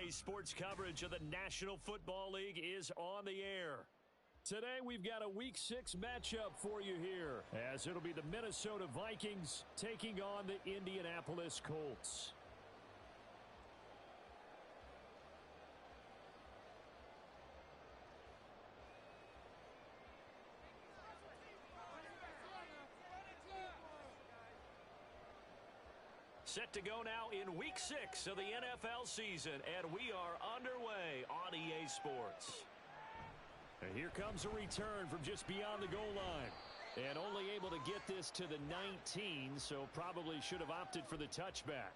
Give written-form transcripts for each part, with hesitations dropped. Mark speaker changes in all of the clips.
Speaker 1: EA Sports coverage of the National Football League is on the air. Today we've got a Week 6 matchup for you here, as it'll be the Minnesota Vikings taking on the Indianapolis Colts. Set to go now in Week 6 of the NFL season, and we are underway on EA Sports. And here comes a return from just beyond the goal line. And only able to get this to the 19, so probably should have opted for the touchback.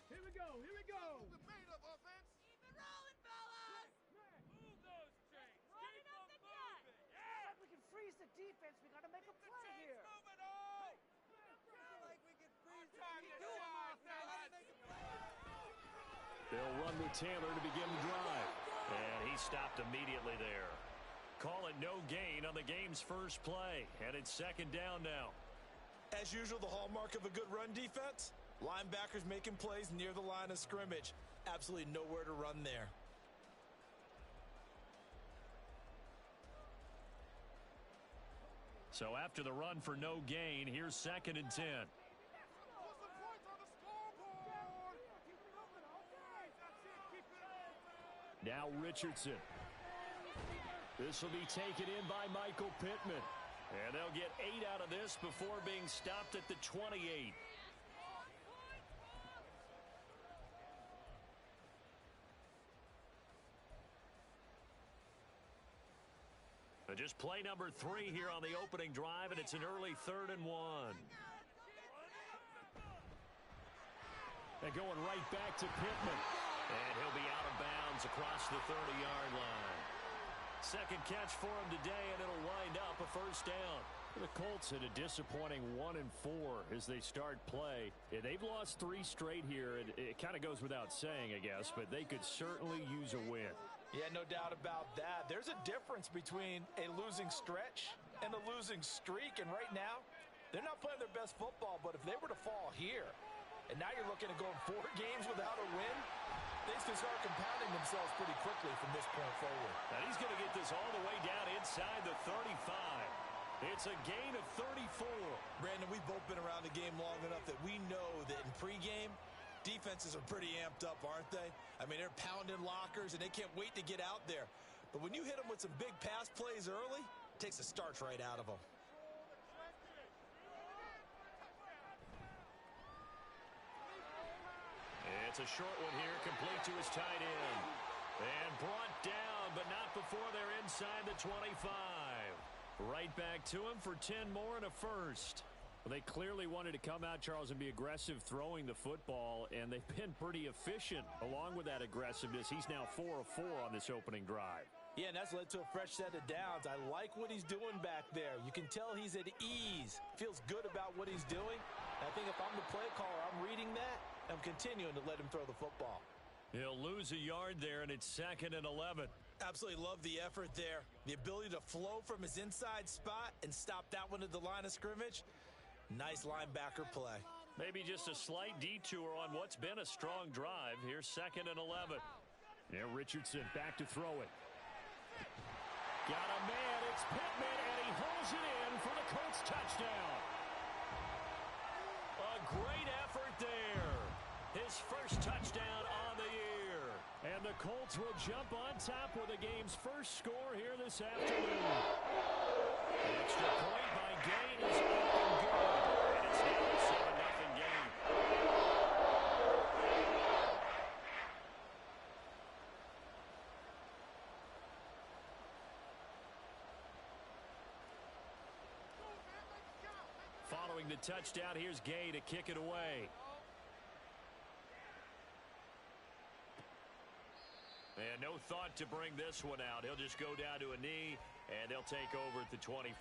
Speaker 2: Here we go, here we go!
Speaker 3: The made-up offense!
Speaker 4: Keep it rolling, fellas!
Speaker 5: Move those chains!
Speaker 4: Running
Speaker 5: Keep
Speaker 4: up
Speaker 5: them
Speaker 4: the gut!
Speaker 5: moving!
Speaker 2: Looks
Speaker 5: Yeah!
Speaker 2: like we can freeze the defense. We gotta make a
Speaker 5: Keep the
Speaker 2: play
Speaker 5: chains
Speaker 2: here.
Speaker 5: moving on!
Speaker 3: Like we can freeze
Speaker 5: Time
Speaker 3: the
Speaker 5: to
Speaker 3: defense.
Speaker 5: shine,
Speaker 3: Let's
Speaker 5: fellas!
Speaker 3: make a play.
Speaker 1: They'll run with Taylor to begin the drive. And he stopped immediately there. Call it no gain on the game's first play. And it's second down now.
Speaker 6: As usual, the hallmark of a good run defense, linebackers making plays near the line of scrimmage. Absolutely nowhere to run there.
Speaker 1: So after the run for no gain, here's second and 10.
Speaker 3: Put some points on the scoreboard!
Speaker 1: Now Richardson. This will be taken in by Michael Pittman. And they'll get 8 out of this before being stopped at the 28. Just play number 3 here on the opening drive, and it's an early 3rd and 1. And going right back to Pittman. And he'll be out of bounds across the 30-yard line. Second catch for him today, and it'll wind up a first down. The Colts had a disappointing 1-4 as they start play. Yeah, they've lost 3 straight here, and it kind of goes without saying, I guess, but they could certainly use a win.
Speaker 6: Yeah, no doubt about that. There's a difference between a losing stretch and a losing streak, and right now, they're not playing their best football, but if they were to fall here, and now you're looking at going 4 games without a win, things can start compounding themselves pretty quickly from this point forward.
Speaker 1: Now he's going to get this all the way down inside the 35. It's a gain of 34.
Speaker 6: Brandon, we've both been around the game long enough that we know that in pregame, defenses are pretty amped up, aren't they? I mean, they're pounding lockers, and they can't wait to get out there. But when you hit them with some big pass plays early, it takes the starch right out of them.
Speaker 1: It's a short one here, complete to his tight end. And brought down, but not before they're inside the 25. Right back to him for 10 more and a first. Well, they clearly wanted to come out, Charles, and be aggressive throwing the football, and they've been pretty efficient along with that aggressiveness. He's now 4 of 4 on this opening drive.
Speaker 6: Yeah, and that's led to a fresh set of downs. I like what he's doing back there. You can tell he's at ease. Feels good about what he's doing. And I think if I'm the play caller, I'm reading that. I'm continuing to let him throw the football.
Speaker 1: He'll lose a yard there, and it's 2nd and 11.
Speaker 6: Absolutely love the effort there. The ability to flow from his inside spot and stop that one at the line of scrimmage. Nice linebacker play.
Speaker 1: Maybe just a slight detour on what's been a strong drive. Here's 2nd and 11. Yeah, Richardson back to throw it. Got a man. It's Pittman, and he holds it in for the Colts touchdown. A great effort there. his first touchdown on the year. And the Colts will jump on top with the game's first score here this afternoon. The extra point by Gain is up and good. And it's now a 7-0 game. Following the touchdown, here's Gay to kick it away. And no thought to bring this one out. He'll just go down to a knee, and they'll take over at the 25.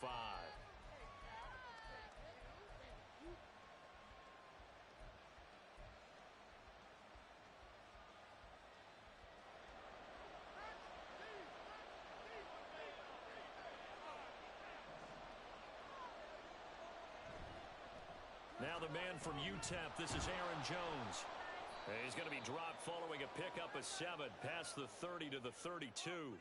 Speaker 1: Now the man from UTEP, this is Aaron Jones. He's going to be dropped following a pickup of 7 past the 30 to the 32.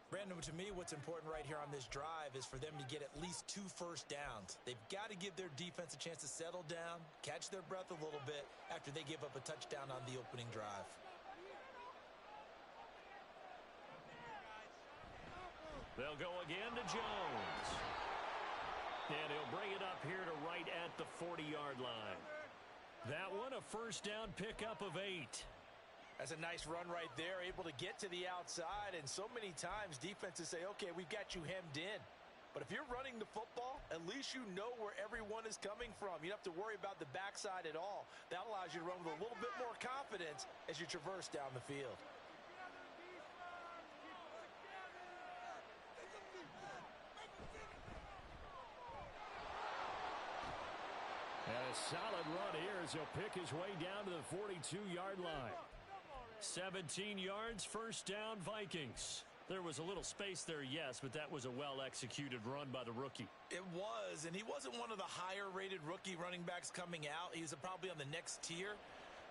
Speaker 6: Brandon, to me, what's important right here on this drive is for them to get at least 2 first downs. They've got to give their defense a chance to settle down, catch their breath a little bit after they give up a touchdown on the opening drive.
Speaker 1: They'll go again to Jones. And he'll bring it up here to right at the 40-yard line. That one, a first down pickup of 8.
Speaker 6: That's a nice run right there, able to get to the outside. And so many times defenses say, okay, we've got you hemmed in. But if you're running the football, at least you know where everyone is coming from. You don't have to worry about the backside at all. That allows you to run with a little bit more confidence as you traverse down the field.
Speaker 1: And a solid run here as he'll pick his way down to the 42-yard line. 17 yards, first down, Vikings. There was a little space there, yes, but that was a well-executed run by the rookie.
Speaker 6: It was, and he wasn't one of the higher-rated rookie running backs coming out. He's probably on the next tier.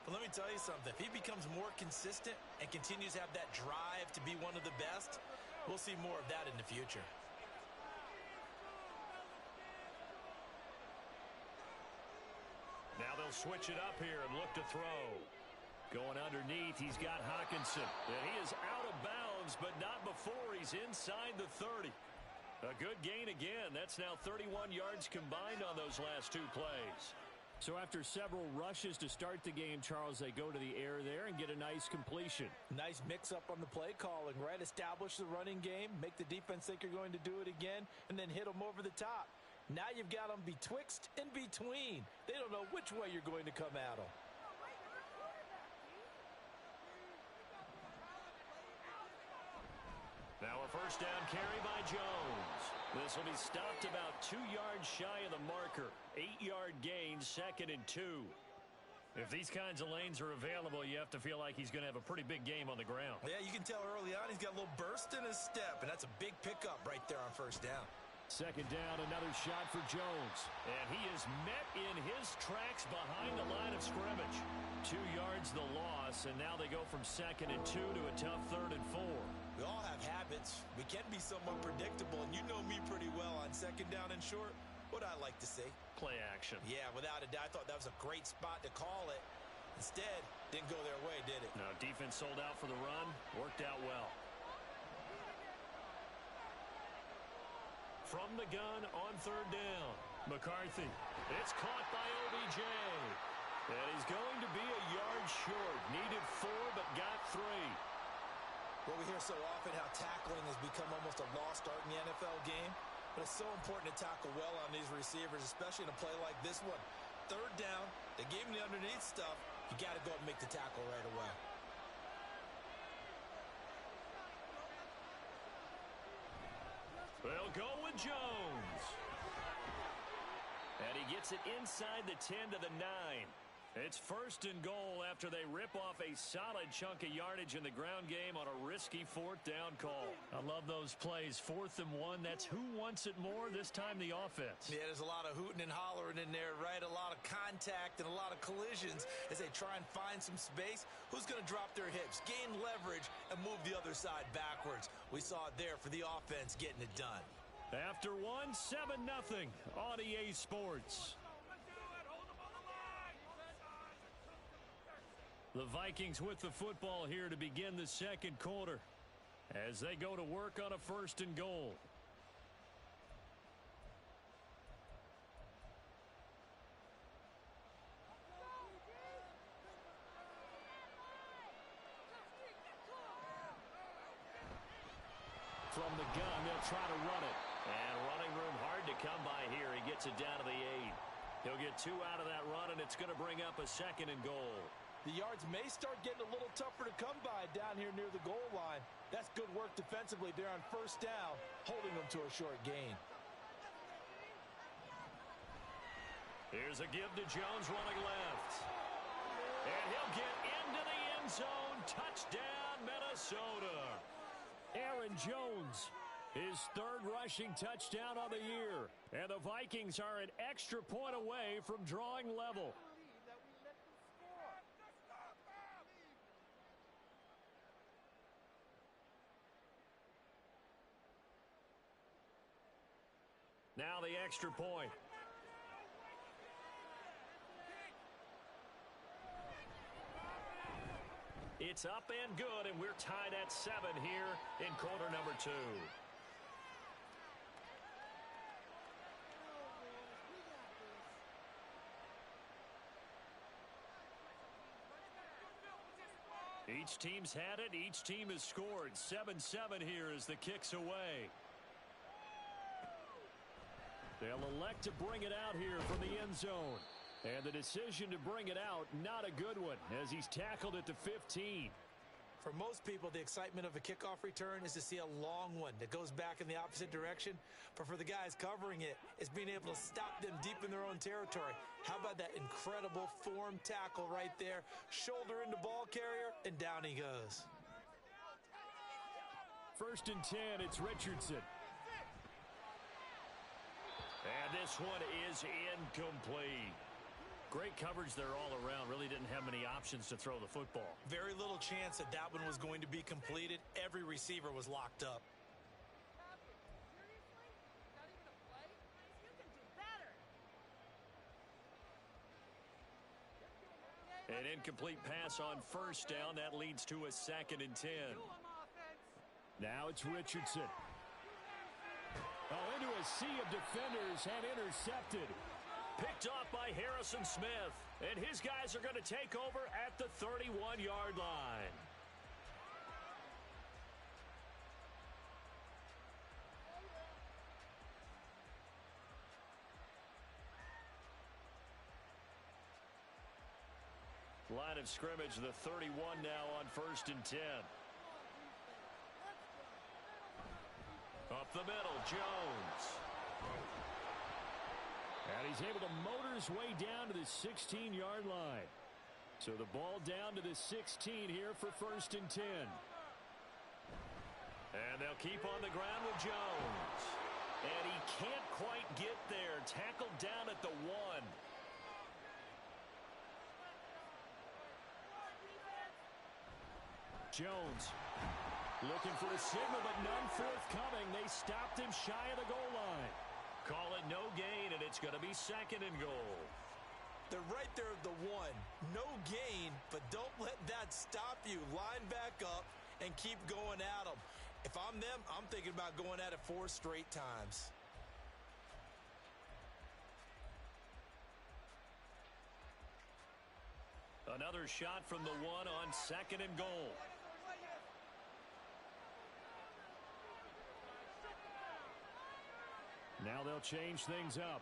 Speaker 6: But let me tell you something. If he becomes more consistent and continues to have that drive to be one of the best, we'll see more of that in the future.
Speaker 1: Now they'll switch it up here and look to throw. Going underneath, he's got Hawkinson. And he is out of bounds, but not before he's inside the 30. A good gain again. That's now 31 yards combined on those last 2 plays. So after several rushes to start the game, Charles, they go to the air there and get a nice completion.
Speaker 6: Nice mix-up on the play calling, right? Establish the running game, make the defense think you're going to do it again, and then hit them over the top. Now you've got them betwixt and between. They don't know which way you're going to come at them.
Speaker 1: Now a first down carry by Jones. This will be stopped about 2 yards shy of the marker. 8-yard gain, 2nd and 2. If these kinds of lanes are available, you have to feel like he's going to have a pretty big game on the ground.
Speaker 6: Yeah, you can tell early on he's got a little burst in his step, and that's a big pickup right there on first down.
Speaker 1: 2nd down, another shot for Jones. And he is met in his tracks behind the line of scrimmage. 2 yards the loss, and now they go from 2nd and 2 to a tough 3rd and 4.
Speaker 6: We all have habits. We can be somewhat predictable, and you know me pretty well on 2nd down and short. What I like to see?
Speaker 1: Play action.
Speaker 6: Yeah, without a doubt. I thought that was a great spot to call it. Instead, didn't go their way, did it?
Speaker 1: No, defense sold out for the run. Worked out well. From the gun on 3rd down. McCarthy. It's caught by OBJ. And he's going to be a yard short. Needed 4, but got 3.
Speaker 6: Well, we hear so often how tackling has become almost a lost art in the NFL game. But it's so important to tackle well on these receivers, especially in a play like this one. 3rd down, they gave him the underneath stuff. You got to go and make the tackle right away.
Speaker 1: They'll go with Jones. And he gets it inside the 10 to the 9. It's 1st and goal after they rip off a solid chunk of yardage in the ground game on a risky 4th down call. I love those plays. 4th and 1. That's who wants it more, this time the offense.
Speaker 6: Yeah, there's a lot of hooting and hollering in there, right? A lot of contact and a lot of collisions as they try and find some space. Who's going to drop their hips, gain leverage, and move the other side backwards? We saw it there for the offense getting it done.
Speaker 1: After 1, 7-0 on EA Sports. The Vikings with the football here to begin the second quarter as they go to work on a 1st and goal. From the gun, they'll try to run it. And running room hard to come by here. He gets it down to the 8. He'll get 2 out of that run, and it's going to bring up a 2nd and goal.
Speaker 6: The yards may start getting a little tougher to come by down here near the goal line. That's good work defensively there on 1st down, holding them to a short gain.
Speaker 1: Here's a give to Jones running left. And he'll get into the end zone. Touchdown, Minnesota. Aaron Jones, his 3rd rushing touchdown on the year. And the Vikings are an extra point away from drawing level. Now the extra point. It's up and good, and we're tied at 7 here in quarter number 2. Each team's had it. Each team has scored. 7-7 here as the kick's away. They'll elect to bring it out here from the end zone. And the decision to bring it out, not a good one, as he's tackled at the 15.
Speaker 6: For most people, the excitement of a kickoff return is to see a long one that goes back in the opposite direction. But for the guys covering it, it's being able to stop them deep in their own territory. How about that incredible form tackle right there? Shoulder into ball carrier, and down he goes.
Speaker 1: 1st and 10, it's Richardson. And this one is incomplete. Great coverage there all around. Really didn't have many options to throw the football.
Speaker 6: Very little chance that that one was going to be completed. Every receiver was locked up.
Speaker 1: An incomplete pass on 1st down. That leads to a 2nd and 10. Now it's Richardson. Oh, into a sea of defenders and intercepted. Picked off by Harrison Smith. And his guys are going to take over at the 31-yard line. Line of scrimmage, the 31 now on 1st and 10. Up the middle, Jones. And he's able to motor his way down to the 16-yard line. So the ball down to the 16 here for 1st and 10. And they'll keep on the ground with Jones. And he can't quite get there. Tackled down at the 1. Jones looking for a signal, but none forthcoming. They stopped him shy of the goal line. Call it no gain, and it's going to be 2nd and goal.
Speaker 6: They're right there at the 1. No gain, but don't let that stop you. Line back up and keep going at them. If I'm them, I'm thinking about going at it 4 straight times.
Speaker 1: Another shot from the 1 on 2nd and goal. Now they'll change things up.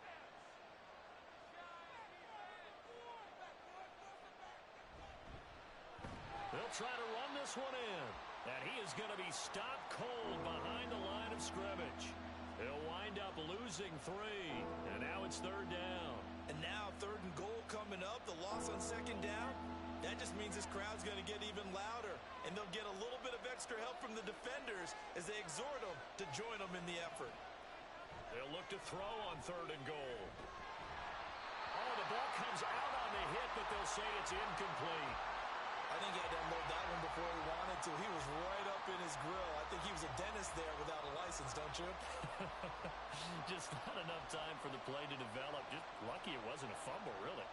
Speaker 1: They'll try to run this one in. And he is going to be stopped cold behind the line of scrimmage. He'll wind up losing 3. And now it's 3rd down.
Speaker 6: And now 3rd and goal coming up. The loss on 2nd down. That just means this crowd's going to get even louder. And they'll get a little bit of extra help from the defenders as they exhort them to join them in the effort.
Speaker 1: They'll look to throw on 3rd and goal. Oh, the ball comes out on the hit, but they'll say it's incomplete.
Speaker 6: I think he had to unload that one before he wanted to. He was right up in his grill. I think he was a dentist there without a license, don't you?
Speaker 1: Just not enough time for the play to develop. Just lucky it wasn't a fumble, really.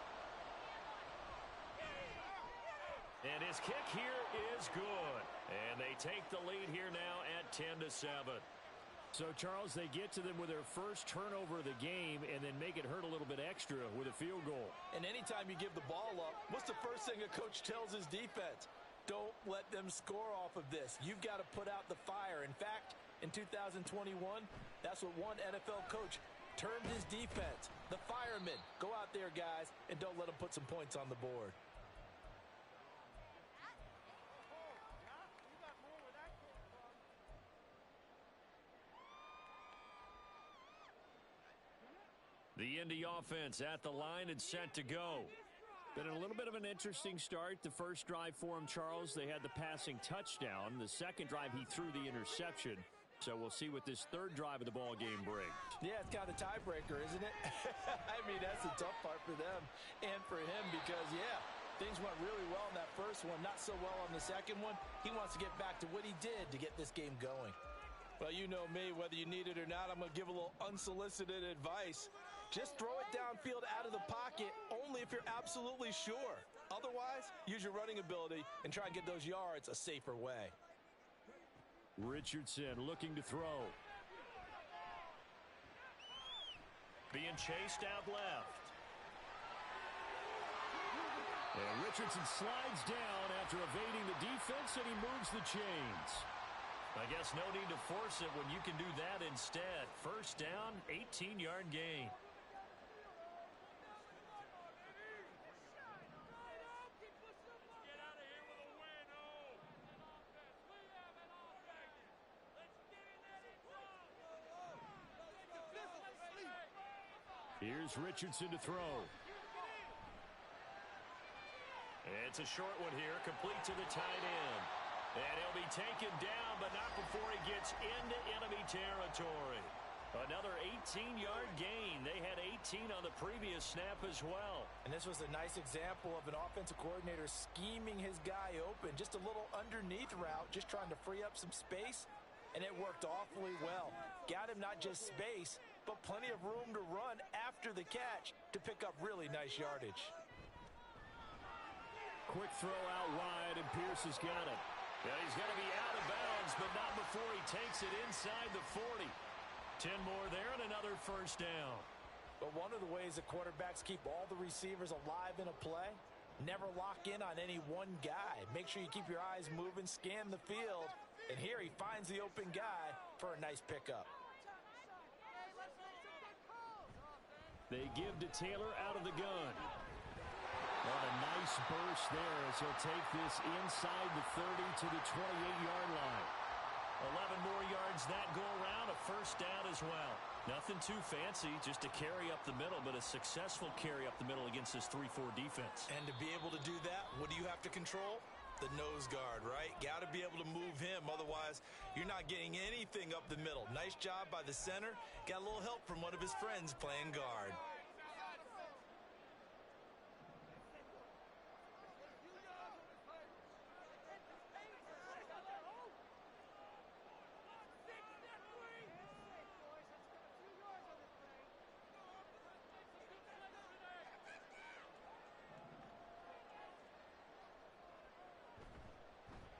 Speaker 1: And his kick here is good. And they take the lead here now at 10-7.
Speaker 7: So, Charles, they get to them with their first turnover of the game and then make it hurt a little bit extra with a field goal.
Speaker 6: And anytime you give the ball up, what's the first thing a coach tells his defense? Don't let them score off of this. You've got to put out the fire. In fact, in 2021, that's what one NFL coach termed his defense. The firemen. Go out there, guys, and don't let them put some points on the board.
Speaker 1: The Indy offense at the line and set to go.
Speaker 7: Been a little bit of an interesting start. The first drive for him, Charles, they had the passing touchdown. The second drive, he threw the interception. So we'll see what this third drive of the ball game brings.
Speaker 6: Yeah, it's kind of a tiebreaker, isn't it? I mean, that's the tough part for them and for him because, yeah, things went really well in that first one, not so well on the second one. He wants to get back to what he did to get this game going. Well, you know me, whether you need it or not, I'm going to give a little unsolicited advice. Just throw it downfield out of the pocket only if you're absolutely sure. Otherwise, use your running ability and try and get those yards a safer way.
Speaker 7: Richardson looking to throw.
Speaker 1: Being chased out left.
Speaker 7: And Richardson slides down after evading the defense, and he moves the chains.
Speaker 1: I guess no need to force it when you can do that instead. First down, 18-yard gain.
Speaker 7: Here's Richardson to throw.
Speaker 1: It's a short one here, complete to the tight end. And he'll be taken down, but not before he gets into enemy territory. Another 18-yard gain. They had 18 on the previous snap as well.
Speaker 6: And this was a nice example of an offensive coordinator scheming his guy open. Just a little underneath route, just trying to free up some space. And it worked awfully well. Got him not just space, but plenty of room to run after the catch to pick up really nice yardage.
Speaker 7: Quick throw out wide, and Pierce has got it.
Speaker 1: Yeah, he's going to be out of bounds, but not before he takes it inside the 40. 10 more there and another first down.
Speaker 6: But one of the ways the quarterbacks keep all the receivers alive in a play, never lock in on any one guy. Make sure you keep your eyes moving, scan the field, and here he finds the open guy for a nice pickup.
Speaker 7: They give to Taylor out of the gun. What a nice burst there as he'll take this inside the 30 to the 28-yard line.
Speaker 1: 11 more yards that go around, a first down as well. Nothing too fancy, just a carry up the middle, but a successful carry up the middle against this 3-4 defense.
Speaker 6: And to be able to do that, what do you have to control? The nose guard, right? Got to be able to move him. Otherwise, you're not getting anything up the middle. Nice job by the center. Got a little help from one of his friends playing guard.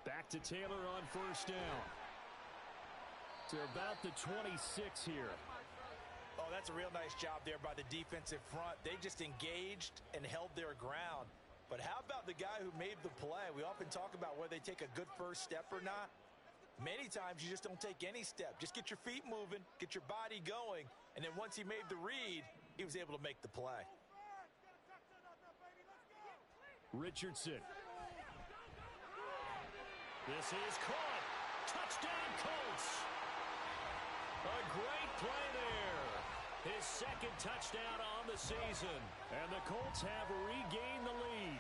Speaker 7: Back to Taylor on first down. To about the 26 here.
Speaker 6: Oh, that's a real nice job there by the defensive front. They just engaged and held their ground. But how about the guy who made the play? We often talk about whether they take a good first step or not. Many times you just don't take any step. Just get your feet moving, get your body going, and then once he made the read, he was able to make the play.
Speaker 7: Richardson.
Speaker 1: This is caught. Touchdown, Colts. A great play there. His second touchdown on the season.
Speaker 7: And the Colts have regained the lead.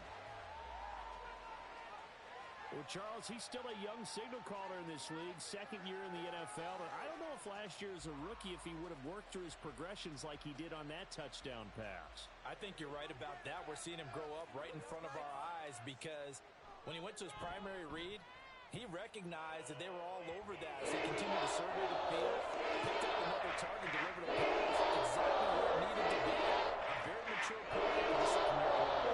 Speaker 7: Well, Charles, he's still a young signal caller in this league, second year in the NFL. But I don't know if last year as a rookie, if he would have worked through his progressions like he did on that touchdown pass.
Speaker 6: I think you're right about that. We're seeing him grow up right in front of our eyes because when he went to his primary read, he recognized that they were all over that as he continued to survey the field, picked up another target, delivered a pass exactly where it needed to be. A very mature player in the second-year program.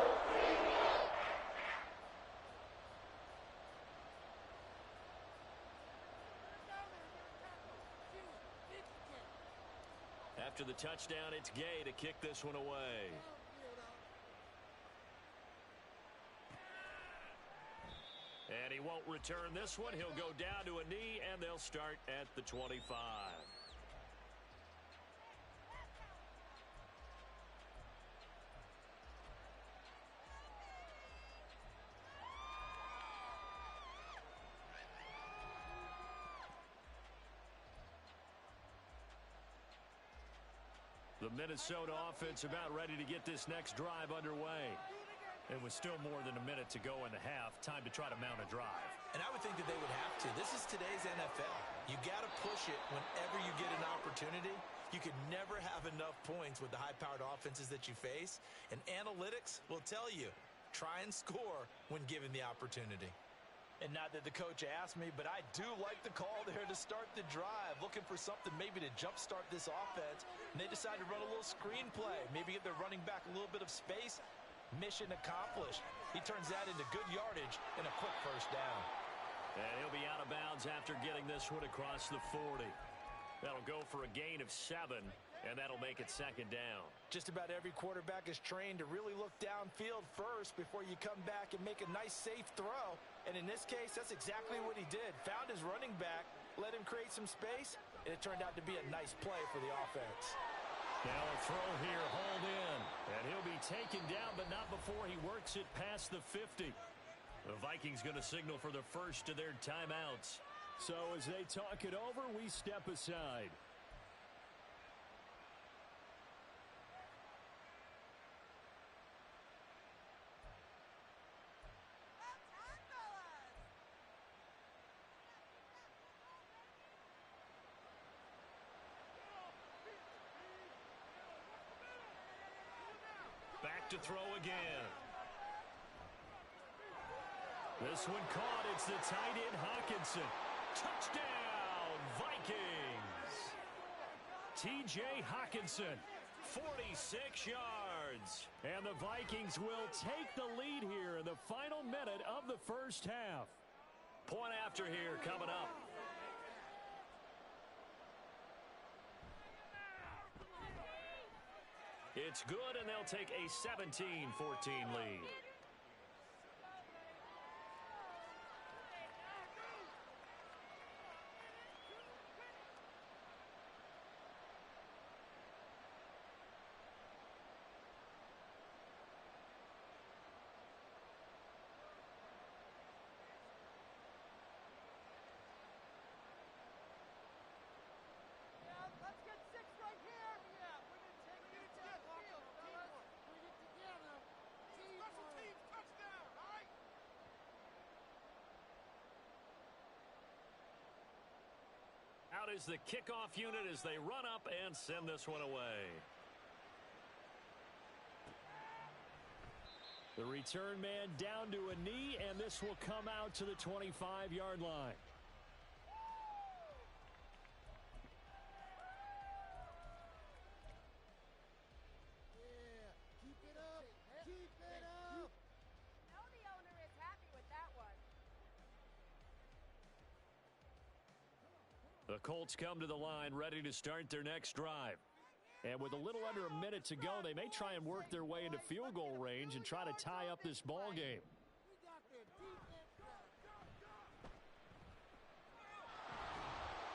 Speaker 1: After the touchdown, it's Gay to kick this one away. And he won't return this one. He'll go down to a knee, and they'll start at the 25. The Minnesota offense about ready to get this next drive underway.
Speaker 7: It was still more than a minute to go in the half. Time to try to mount a drive.
Speaker 6: And I would think that they would have to. This is today's NFL. You got to push it whenever you get an opportunity. You can never have enough points with the high-powered offenses that you face. And analytics will tell you, try and score when given the opportunity. And not that the coach asked me, but I do like the call there to start the drive. Looking for something maybe to jumpstart this offense. And they decide to run a little screen play. Maybe give their running back a little bit of space. Mission accomplished. He turns that into good yardage and a quick first down.
Speaker 1: And he'll be out of bounds after getting this one across the 40. That'll go for a gain of 7, and that'll make it second down.
Speaker 6: Just about every quarterback is trained to really look downfield first before you come back and make a nice, safe throw. And in this case, that's exactly what he did. Found his running back, let him create some space, and it turned out to be a nice play for the offense.
Speaker 1: Now a throw here, hauled in. And he'll be taken down, but not before he works it past the 50. The Vikings going to signal for the first of their timeouts.
Speaker 7: So as they talk it over, we step aside.
Speaker 1: Back to throw again. This one caught. It's the tight end, Hawkinson. Touchdown, Vikings. T.J. Hawkinson, 46 yards.
Speaker 7: And the Vikings will take the lead here in the final minute of the first half.
Speaker 1: Point after here coming up. It's good, and they'll take a 17-14 lead.
Speaker 2: Let's get 6 right here. Yeah, bring it together. Bring it together.
Speaker 3: Special teams touchdown, all right?
Speaker 1: Out is the kickoff unit as they run up and send this one away.
Speaker 7: The return man down to a knee, and this will come out to the 25-yard line.
Speaker 2: Keep it up. Keep it up.
Speaker 4: No, the owner is happy with that one.
Speaker 1: The Colts come to the line ready to start their next drive.
Speaker 7: And with a little under a minute to go, they may try and work their way into field goal range and try to tie up this ball game.
Speaker 2: We got their defense.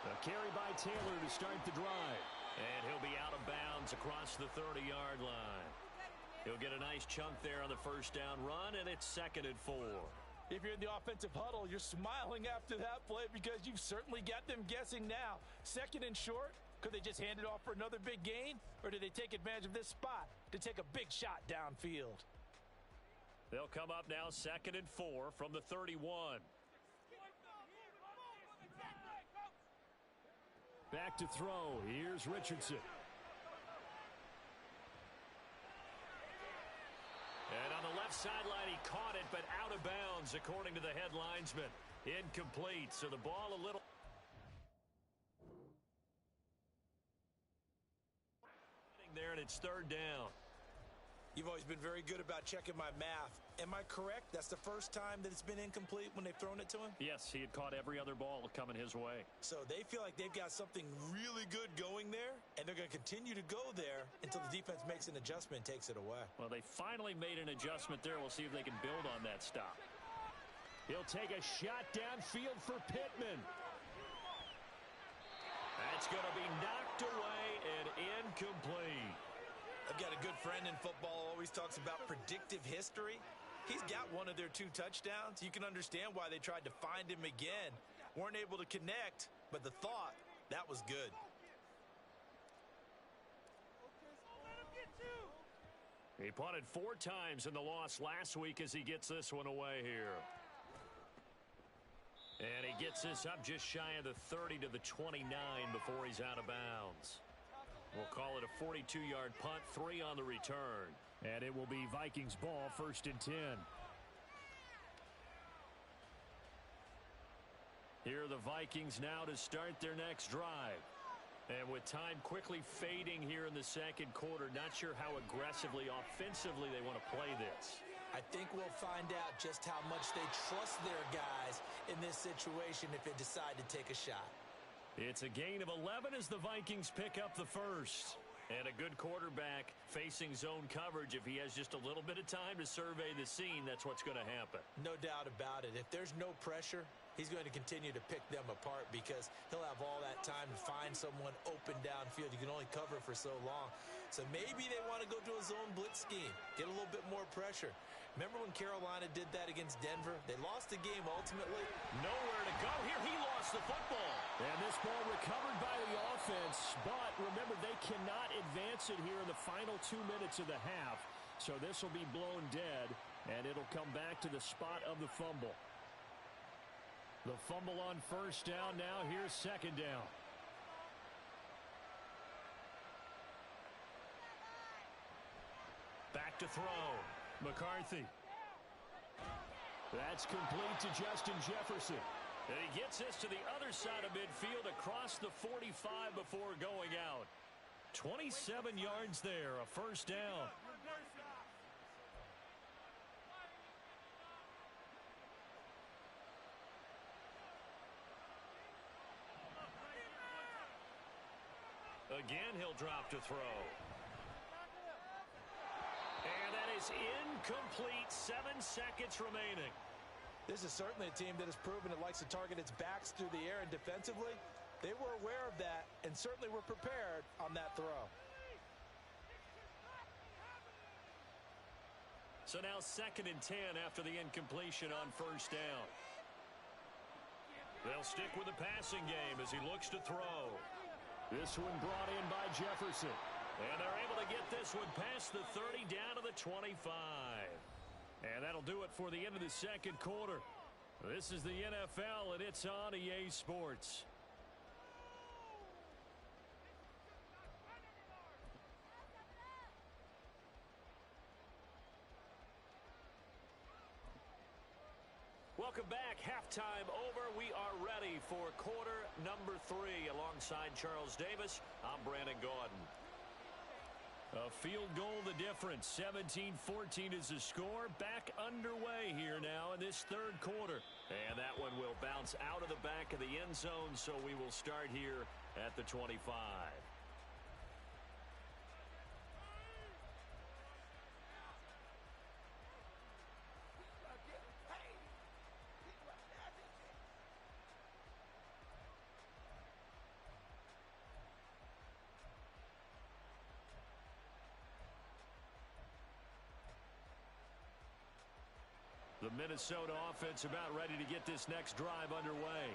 Speaker 7: A carry by Taylor to start the drive.
Speaker 1: And he'll be out of bounds across the 30-yard line. He'll get a nice chunk there on the first down run, and it's 2nd and 4.
Speaker 6: If you're in the offensive huddle, you're smiling after that play because you've certainly got them guessing now. 2nd and short. Could they just hand it off for another big gain? Or do they take advantage of this spot to take a big shot downfield?
Speaker 1: They'll come up now 2nd and 4 from the 31.
Speaker 7: Back to throw. Here's Richardson.
Speaker 1: And on the left sideline, he caught it, but out of bounds, according to the head linesman. Incomplete, so the ball a little... there, and it's 3rd down.
Speaker 6: You've always been very good about checking my math. Am I correct? That's the first time that it's been incomplete when they've thrown it to him?
Speaker 7: Yes, he had caught every other ball coming his way.
Speaker 6: So they feel like they've got something really good going there, and they're going to continue to go there until the defense makes an adjustment and takes it away.
Speaker 7: Well, they finally made an adjustment there. We'll see if they can build on that stop. He'll take a shot downfield for Pittman. That's going to be knocked away and incomplete.
Speaker 6: I've got a good friend in football who always talks about predictive history. He's got one of their 2 touchdowns. You can understand why they tried to find him again. Weren't able to connect, but the thought, that was good.
Speaker 7: He punted 4 times in the loss last week as he gets this one away here. And he gets this up just shy of the 30 to the 29 before he's out of bounds. We'll call it a 42-yard punt, 3 on the return. And it will be Vikings ball, 1st and 10. Here are the Vikings now to start their next drive. And with time quickly fading here in the second quarter, not sure how aggressively, offensively they want to play this.
Speaker 6: I think we'll find out just how much they trust their guys in this situation if they decide to take a shot.
Speaker 7: It's a gain of 11 as the Vikings pick up the first. And a good quarterback facing zone coverage. If he has just a little bit of time to survey the scene, that's what's going to happen.
Speaker 6: No doubt about it. If there's no pressure, he's going to continue to pick them apart because he'll have all that time to find someone open downfield. You can only cover for so long. So maybe they want to go to a zone blitz scheme, get a little bit more pressure. Remember when Carolina did that against Denver? They lost the game ultimately.
Speaker 7: Nowhere to go here. He lost the football. And this ball recovered by the offense. But remember, they cannot advance it here in the final 2 minutes of the half. So this will be blown dead, and it'll come back to the spot of the fumble. The fumble on 1st down now. Here's 2nd down. Back to throw. McCarthy. That's complete to Justin Jefferson. And he gets this to the other side of midfield across the 45 before going out. 27 yards there, a 1st down. Again, he'll drop to throw. And that is incomplete. 7 seconds remaining.
Speaker 6: This is certainly a team that has proven it likes to target its backs through the air, and defensively, they were aware of that and certainly were prepared on that throw.
Speaker 7: So now 2nd and 10 after the incompletion on 1st down. They'll stick with the passing game as he looks to throw. This one brought in by Jefferson. And they're able to get this one past the 30 down to the 25. And that'll do it for the end of the second quarter. This is the NFL, and it's on EA Sports. Welcome back. Halftime over. We are ready for quarter number 3. Alongside Charles Davis, I'm Brandon Gaudin. A field goal the difference. 17-14 is the score. Back underway here now in this third quarter. And that one will bounce out of the back of the end zone, so we will start here at the 25. The Minnesota offense about ready to get this next drive underway.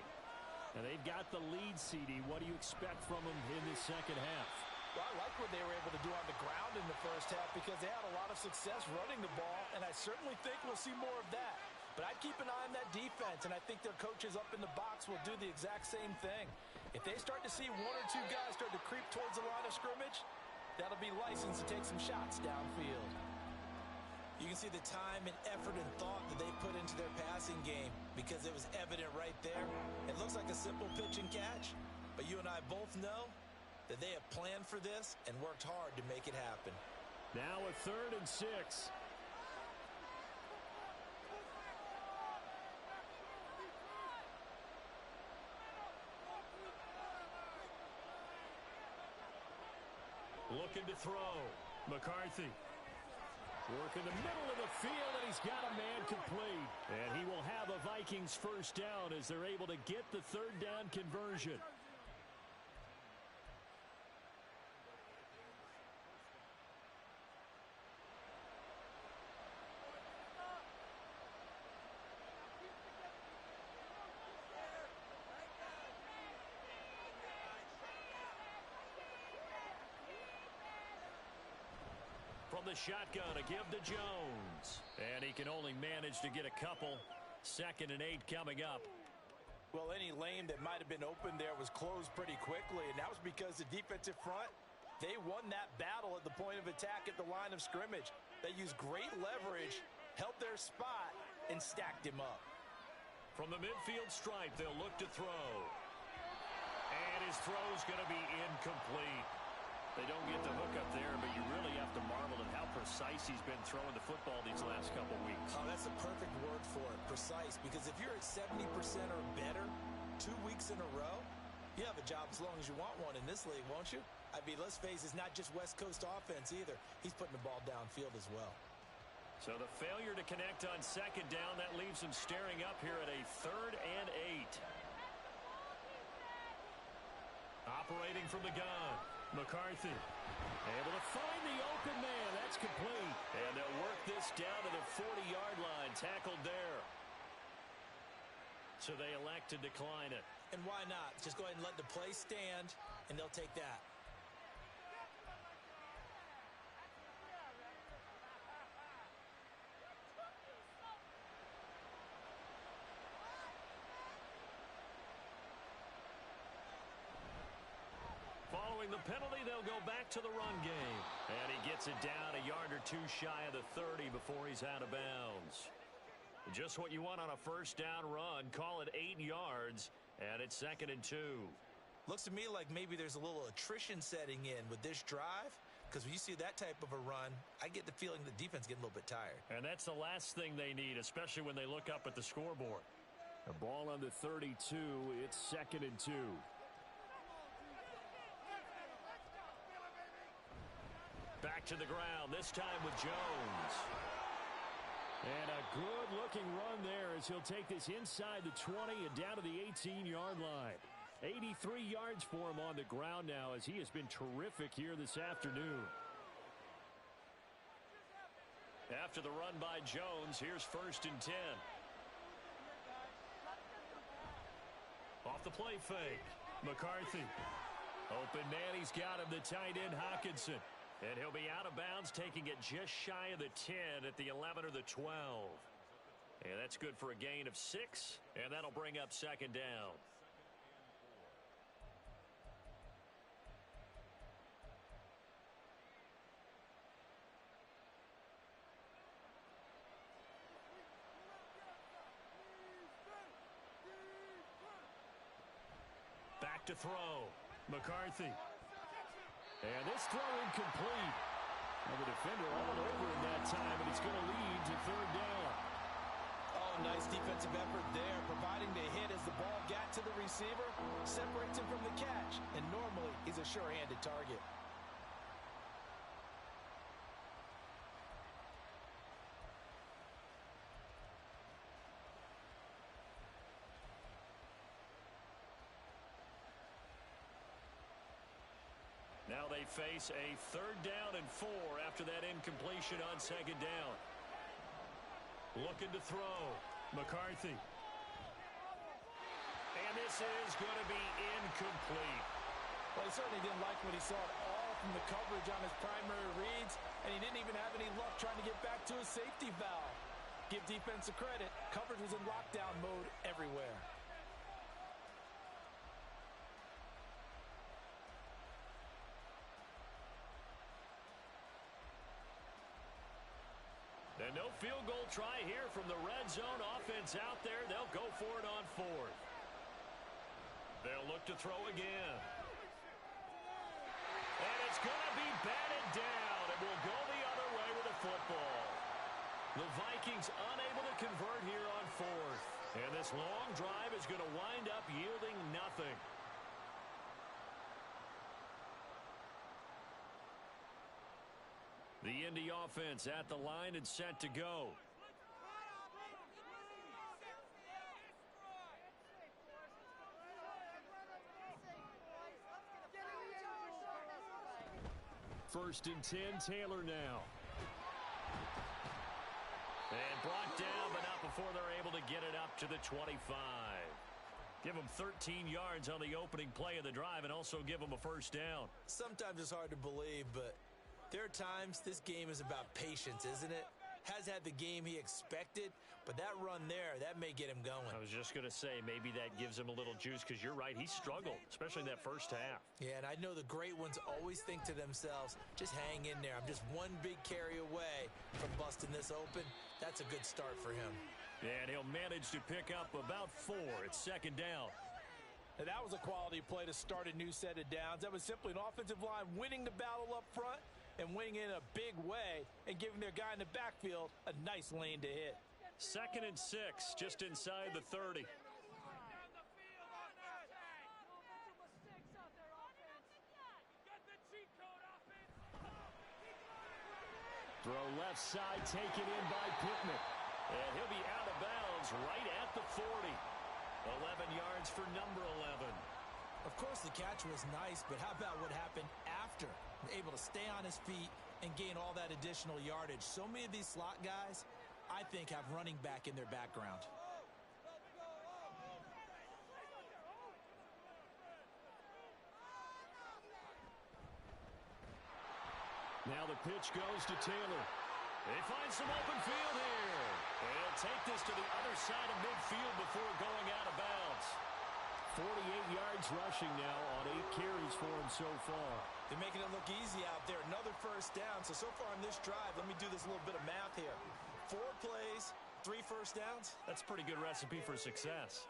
Speaker 7: And they've got the lead, CD. What do you expect from them in this second half?
Speaker 6: Well, I like what they were able to do on the ground in the first half because they had a lot of success running the ball, and I certainly think we'll see more of that. But I'd keep an eye on that defense, and I think their coaches up in the box will do the exact same thing. If they start to see 1 or 2 guys start to creep towards the line of scrimmage, that'll be license to take some shots downfield. You can see the time and effort and thought that they put into their passing game because it was evident right there. It looks like a simple pitch and catch, but you and I both know that they have planned for this and worked hard to make it happen.
Speaker 1: Now a 3rd and 6. Looking to throw. McCarthy. Working the middle of the field, and he's got a man complete. And he will have a Vikings first down as they're able to get the 3rd down conversion. From the shotgun, a give to Jones. And he can only manage to get a couple. 2nd and 8 coming up.
Speaker 6: Well, any lane that might have been open there was closed pretty quickly, and that was because the defensive front, they won that battle at the point of attack at the line of scrimmage. They used great leverage, held their spot, and stacked him up.
Speaker 1: From the midfield stripe, they'll look to throw. And his throw's going to be incomplete. They don't get the hook up there, but you really have to marvel at how precise he's been throwing the football these last couple weeks.
Speaker 6: Oh, that's a perfect word for it, precise, because if you're at 70% or better 2 weeks in a row, you have a job as long as you want one in this league, won't you? I mean, let's face it, it's not just West Coast offense either. He's putting the ball downfield as well.
Speaker 1: So the failure to connect on 2nd down, that leaves him staring up here at a 3rd and 8. Operating from the gun. McCarthy able to find the open man. That's complete. And they'll work this down to the 40-yard line. Tackled there. So they elect to decline it.
Speaker 6: And why not? Just go ahead and let the play stand, and they'll take that.
Speaker 1: Following the penalty, they'll go back to the run game. And he gets it down a yard or 2 shy of the 30 before he's out of bounds. Just what you want on a first down run. Call it 8 yards, and it's 2nd and 2.
Speaker 6: Looks to me like maybe there's a little attrition setting in with this drive, because when you see that type of a run, I get the feeling the defense getting a little bit tired.
Speaker 1: And that's the last thing they need, especially when they look up at the scoreboard. The ball on the 32, it's 2nd and 2. Back to the ground, this time with Jones. And a good-looking run there as he'll take this inside the 20 and down to the 18-yard line. 83 yards for him on the ground now as he has been terrific here this afternoon. After the run by Jones, here's 1st and 10. Off the play fake. McCarthy. Open man, he's got him, the tight end Hockenson. And he'll be out of bounds, taking it just shy of the 10 at the 11 or the 12. And that's good for a gain of 6, and that'll bring up 2nd down. Back to throw. McCarthy. And this throw incomplete. And the defender all over him that time, and it's going to lead to 3rd down.
Speaker 6: Oh, nice defensive effort there, providing the hit as the ball got to the receiver, separates him from the catch, and normally he's a sure-handed target.
Speaker 1: Now they face a 3rd down and 4 after that incompletion on 2nd down. Looking to throw. McCarthy. And this is going to be incomplete.
Speaker 6: Well, he certainly didn't like what he saw at all from the coverage on his primary reads, and he didn't even have any luck trying to get back to his safety valve. Give defense a credit. Coverage was in lockdown mode everywhere.
Speaker 1: And no field goal try here from the red zone. Offense out there. They'll go for it on 4th. They'll look to throw again. And it's going to be batted down. It will go the
Speaker 7: the football. The Vikings unable to convert here on fourth. And this long drive is going to wind up yielding nothing. The Indy offense at the line and set to go. First and 10, Taylor now. And brought down, but not before they're able to get it up to the 25. Give them 13 yards on the opening play of the drive and also give them a first down.
Speaker 6: Sometimes it's hard to believe, but there are times this game is about patience, isn't it? Has had the game he expected, but that run there, that may get him going.
Speaker 7: I was just going to say, maybe that gives him a little juice because you're right, he struggled, especially in that first half.
Speaker 6: Yeah, and I know the great ones always think to themselves, just hang in there. I'm just one big carry away from busting this open. That's a good start for him.
Speaker 7: And he'll manage to pick up about 4. It's second down.
Speaker 6: Now, that was a quality play to start a new set of downs. That was simply an offensive line winning the battle up front and winning in a big way and giving their guy in the backfield a nice lane to hit.
Speaker 7: Second and 6, just inside the 30. Throw left side, taken in by Pittman. And he'll be out of bounds right at the 40. 11 yards for number 11.
Speaker 6: Of course, the catch was nice, but how about what happened after? Able to stay on his feet and gain all that additional yardage. So many of these slot guys, I think, have running back in their background.
Speaker 7: Now the pitch goes to Taylor. They find some open field here. And he'll take this to the other side of midfield before going out of bounds. 48 yards rushing now on 8 carries for him so far.
Speaker 6: They're making it look easy out there. Another first down. So far on this drive, let me do this little bit of math here. 4 plays, 3 first downs.
Speaker 7: That's a pretty good recipe for success.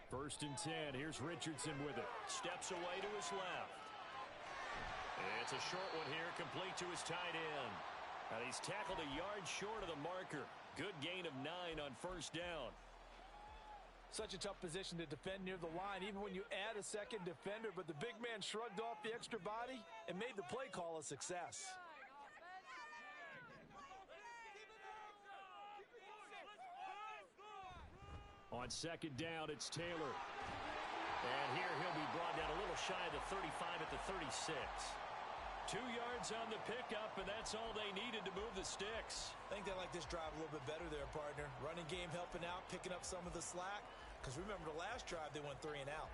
Speaker 7: First and 10. Here's Richardson with it. Steps away to his left. It's a short one here, complete to his tight end. And he's tackled a yard short of the marker. Good gain of 9 on first down.
Speaker 6: Such a tough position to defend near the line, even when you add a second defender. But the big man shrugged off the extra body and made the play call a success.
Speaker 7: On second down, it's Taylor. And here he'll be brought down a little shy of the 35 at the 36. 2 yards on the pickup, and that's all they needed to move the sticks.
Speaker 6: I think they like this drive a little bit better there, partner. Running game helping out, picking up some of the slack. Because remember, the last drive, they went 3 and out.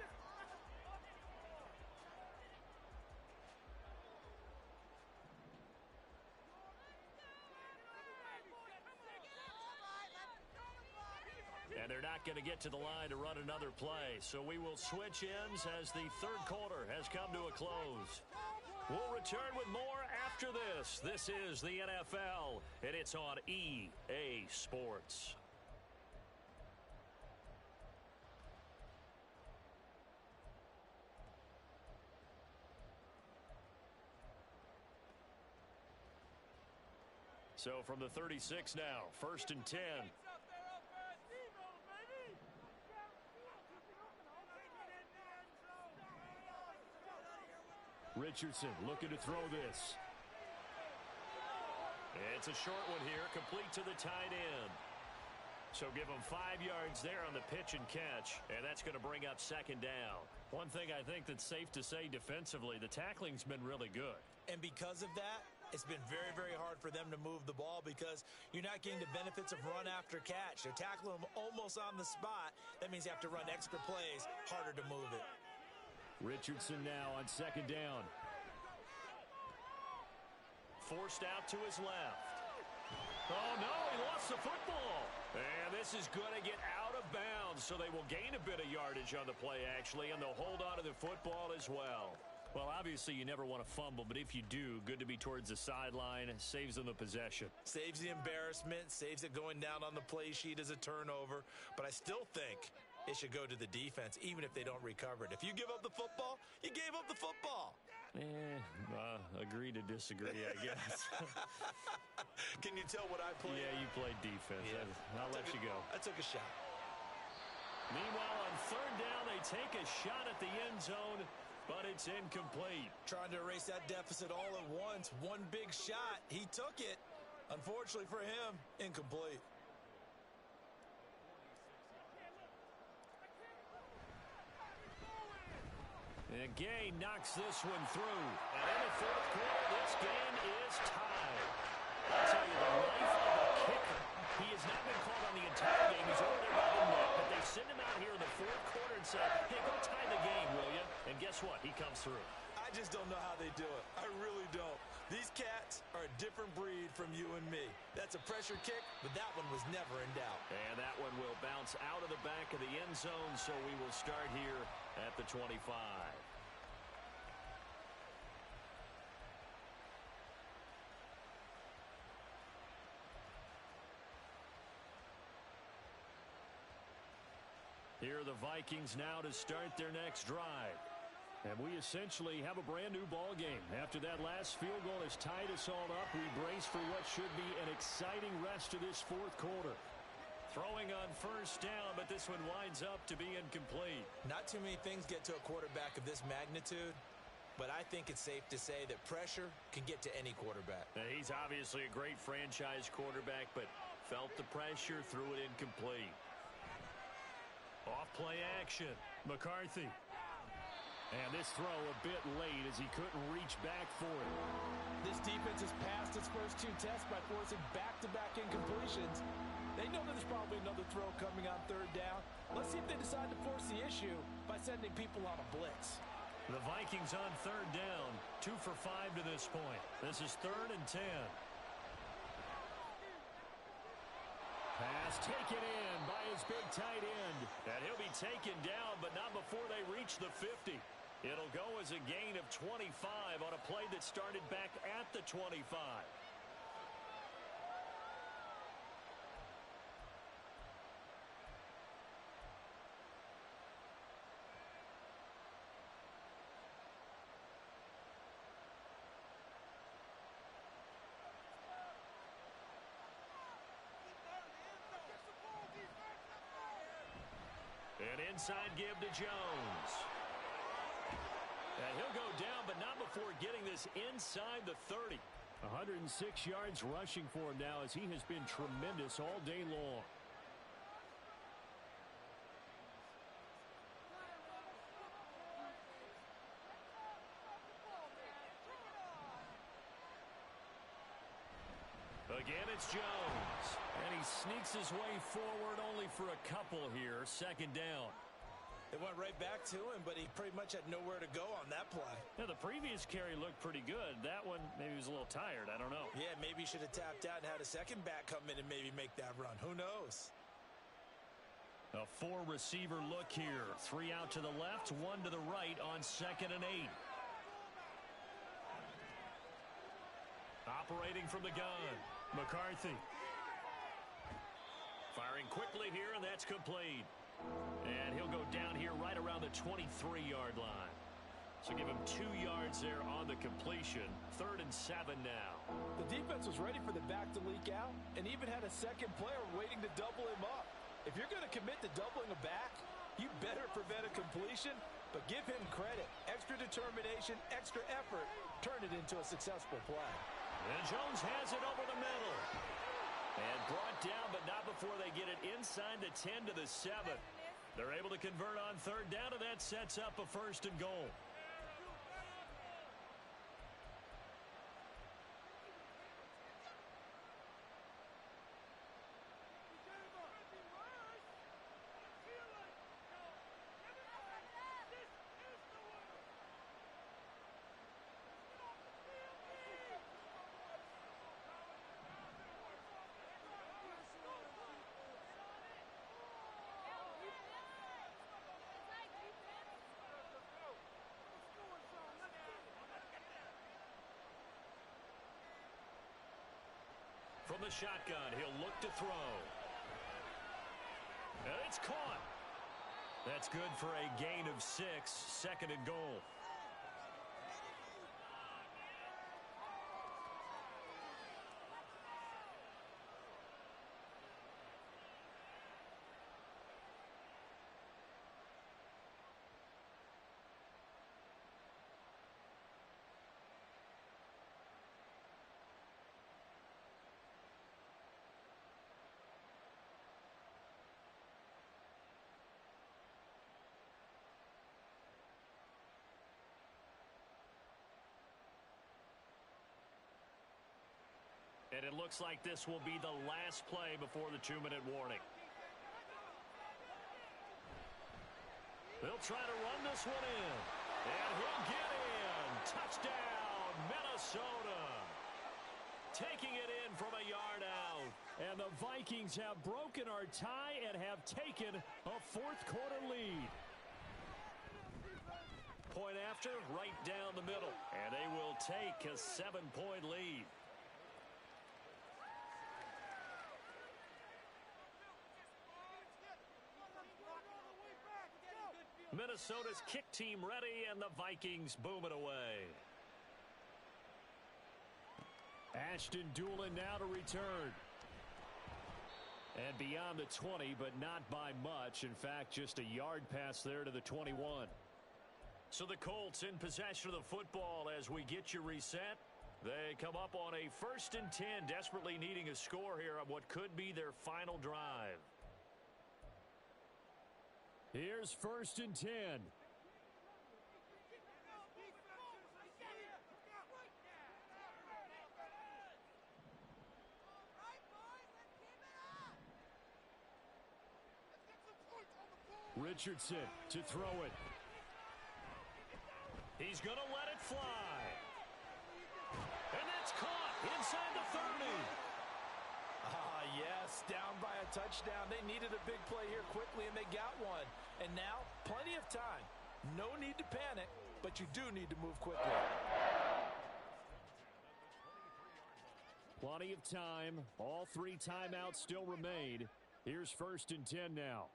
Speaker 7: And they're not going to get to the line to run another play. So we will switch ends as the third quarter has come to a close. We'll return with more after this. This is the NFL, and it's on EA Sports. So from the 36 now, first and 10. Richardson looking to throw this. It's a short one here, complete to the tight end. So give him 5 yards there on the pitch and catch, and that's going to bring up second down. One thing I think that's safe to say defensively, the tackling's been really good.
Speaker 6: And because of that, it's been very, very hard for them to move the ball because you're not getting the benefits of run after catch. They're tackling them almost on the spot. That means you have to run extra plays, harder to move it.
Speaker 7: Richardson now on second down. Forced out to his left. Oh, no, he lost the football. And this is going to get out of bounds, so they will gain a bit of yardage on the play, actually, and they'll hold on to the football as well. Well, obviously you never want to fumble, but if you do, good to be towards the sideline. Saves them the possession.
Speaker 6: Saves the embarrassment, saves it going down on the play sheet as a turnover. But I still think it should go to the defense, even if they don't recover it. If you give up the football, you gave up the football.
Speaker 7: Agree to disagree, I guess.
Speaker 6: Can you tell what I played?
Speaker 7: Yeah, you played defense.
Speaker 6: Yeah.
Speaker 7: I'll let you go.
Speaker 6: I took a shot.
Speaker 7: Meanwhile, on third down, they take a shot at the end zone, but it's incomplete.
Speaker 6: Trying to erase that deficit all at once. One big shot. He took it. Unfortunately for him, incomplete.
Speaker 7: And Gay knocks this one through. And in the fourth quarter, this game is tied. I'll tell you, the life of a kicker. He has not been called on the entire game. He's over there by the net. But they send him out here in the fourth quarter and say, hey, go tie the game, will you? And guess what? He comes through.
Speaker 6: I just don't know how they do it. I really don't. These cats are a different breed from you and me. That's a pressure kick, but that one was never in doubt.
Speaker 7: And that one will bounce out of the back of the end zone, so we will start here at the 25. Here are the Vikings now to start their next drive. And we essentially have a brand new ball game. After that last field goal has tied us all up, we brace for what should be an exciting rest of this fourth quarter. Throwing on first down, but this one winds up to be incomplete.
Speaker 6: Not too many things get to a quarterback of this magnitude, but I think it's safe to say that pressure can get to any quarterback.
Speaker 7: Now, he's obviously a great franchise quarterback, but felt the pressure, threw it incomplete. Off play action. McCarthy. And this throw a bit late as he couldn't reach back for it.
Speaker 6: This defense has passed its first two tests by forcing back-to-back incompletions. They know that there's probably another throw coming on third down. Let's see if they decide to force the issue by sending people on a blitz.
Speaker 7: The Vikings on third down, 2 for 5 to this point. This is 3rd and 10. Pass taken in by his big tight end. And he'll be taken down, but not before they reach the 50. It'll go as a gain of 25 on a play that started back at the 25. An inside give to Jones. And he'll go down, but not before getting this inside the 30. 106 yards rushing for him now as he has been tremendous all day long. Again, it's Jones. And he sneaks his way forward only for a couple here. 2nd down.
Speaker 6: It went right back to him, but he pretty much had nowhere to go on that play.
Speaker 7: Yeah, the previous carry looked pretty good. That one, maybe he was a little tired. I don't know.
Speaker 6: Yeah, maybe he should have tapped out and had a second back come in and maybe make that run. Who knows?
Speaker 7: A 4-receiver look here. 3 out to the left, 1 to the right on 2nd and 8. Operating from the gun, McCarthy. Firing quickly here, and that's complete. And he'll go down here right around the 23-yard line. So give him 2 yards there on the completion. 3rd and 7 now.
Speaker 6: The defense was ready for the back to leak out and even had a second player waiting to double him up. If you're going to commit to doubling a back, you better prevent a completion, but give him credit. Extra determination, extra effort, turn it into a successful play.
Speaker 7: And Jones has it over the middle. And brought down, but not before they get it inside the 10 to the 7. They're able to convert on third down, and that sets up a 1st and goal. the shotgun. He'll look to throw. And it's caught. That's good for a gain of 6, 2nd and goal. And it looks like this will be the last play before the 2-minute warning. They'll try to run this one in. And he'll get in. Touchdown, Minnesota. Taking it in from a yard out.
Speaker 1: And the Vikings have broken our tie and have taken a 4th quarter lead.
Speaker 7: Point after, right down the middle. And they will take a 7-point lead. Minnesota's kick team ready, and the Vikings boom it away.
Speaker 1: Ashton Doolin now to return. And beyond the 20, but not by much. In fact, just a yard pass there to the 21.
Speaker 7: So the Colts in possession of the football as we get you reset. They come up on a 1st and 10, desperately needing a score here on what could be their final drive.
Speaker 1: Here's 1st and 10. Richardson to throw it.
Speaker 7: He's going to let it fly. And that's caught inside the 30.
Speaker 6: Yes, down by a touchdown. They needed a big play here quickly, and they got one. And now, plenty of time. No need to panic, but you do need to move quickly.
Speaker 1: Plenty of time. All 3 timeouts still remain. Here's 1st and 10 now.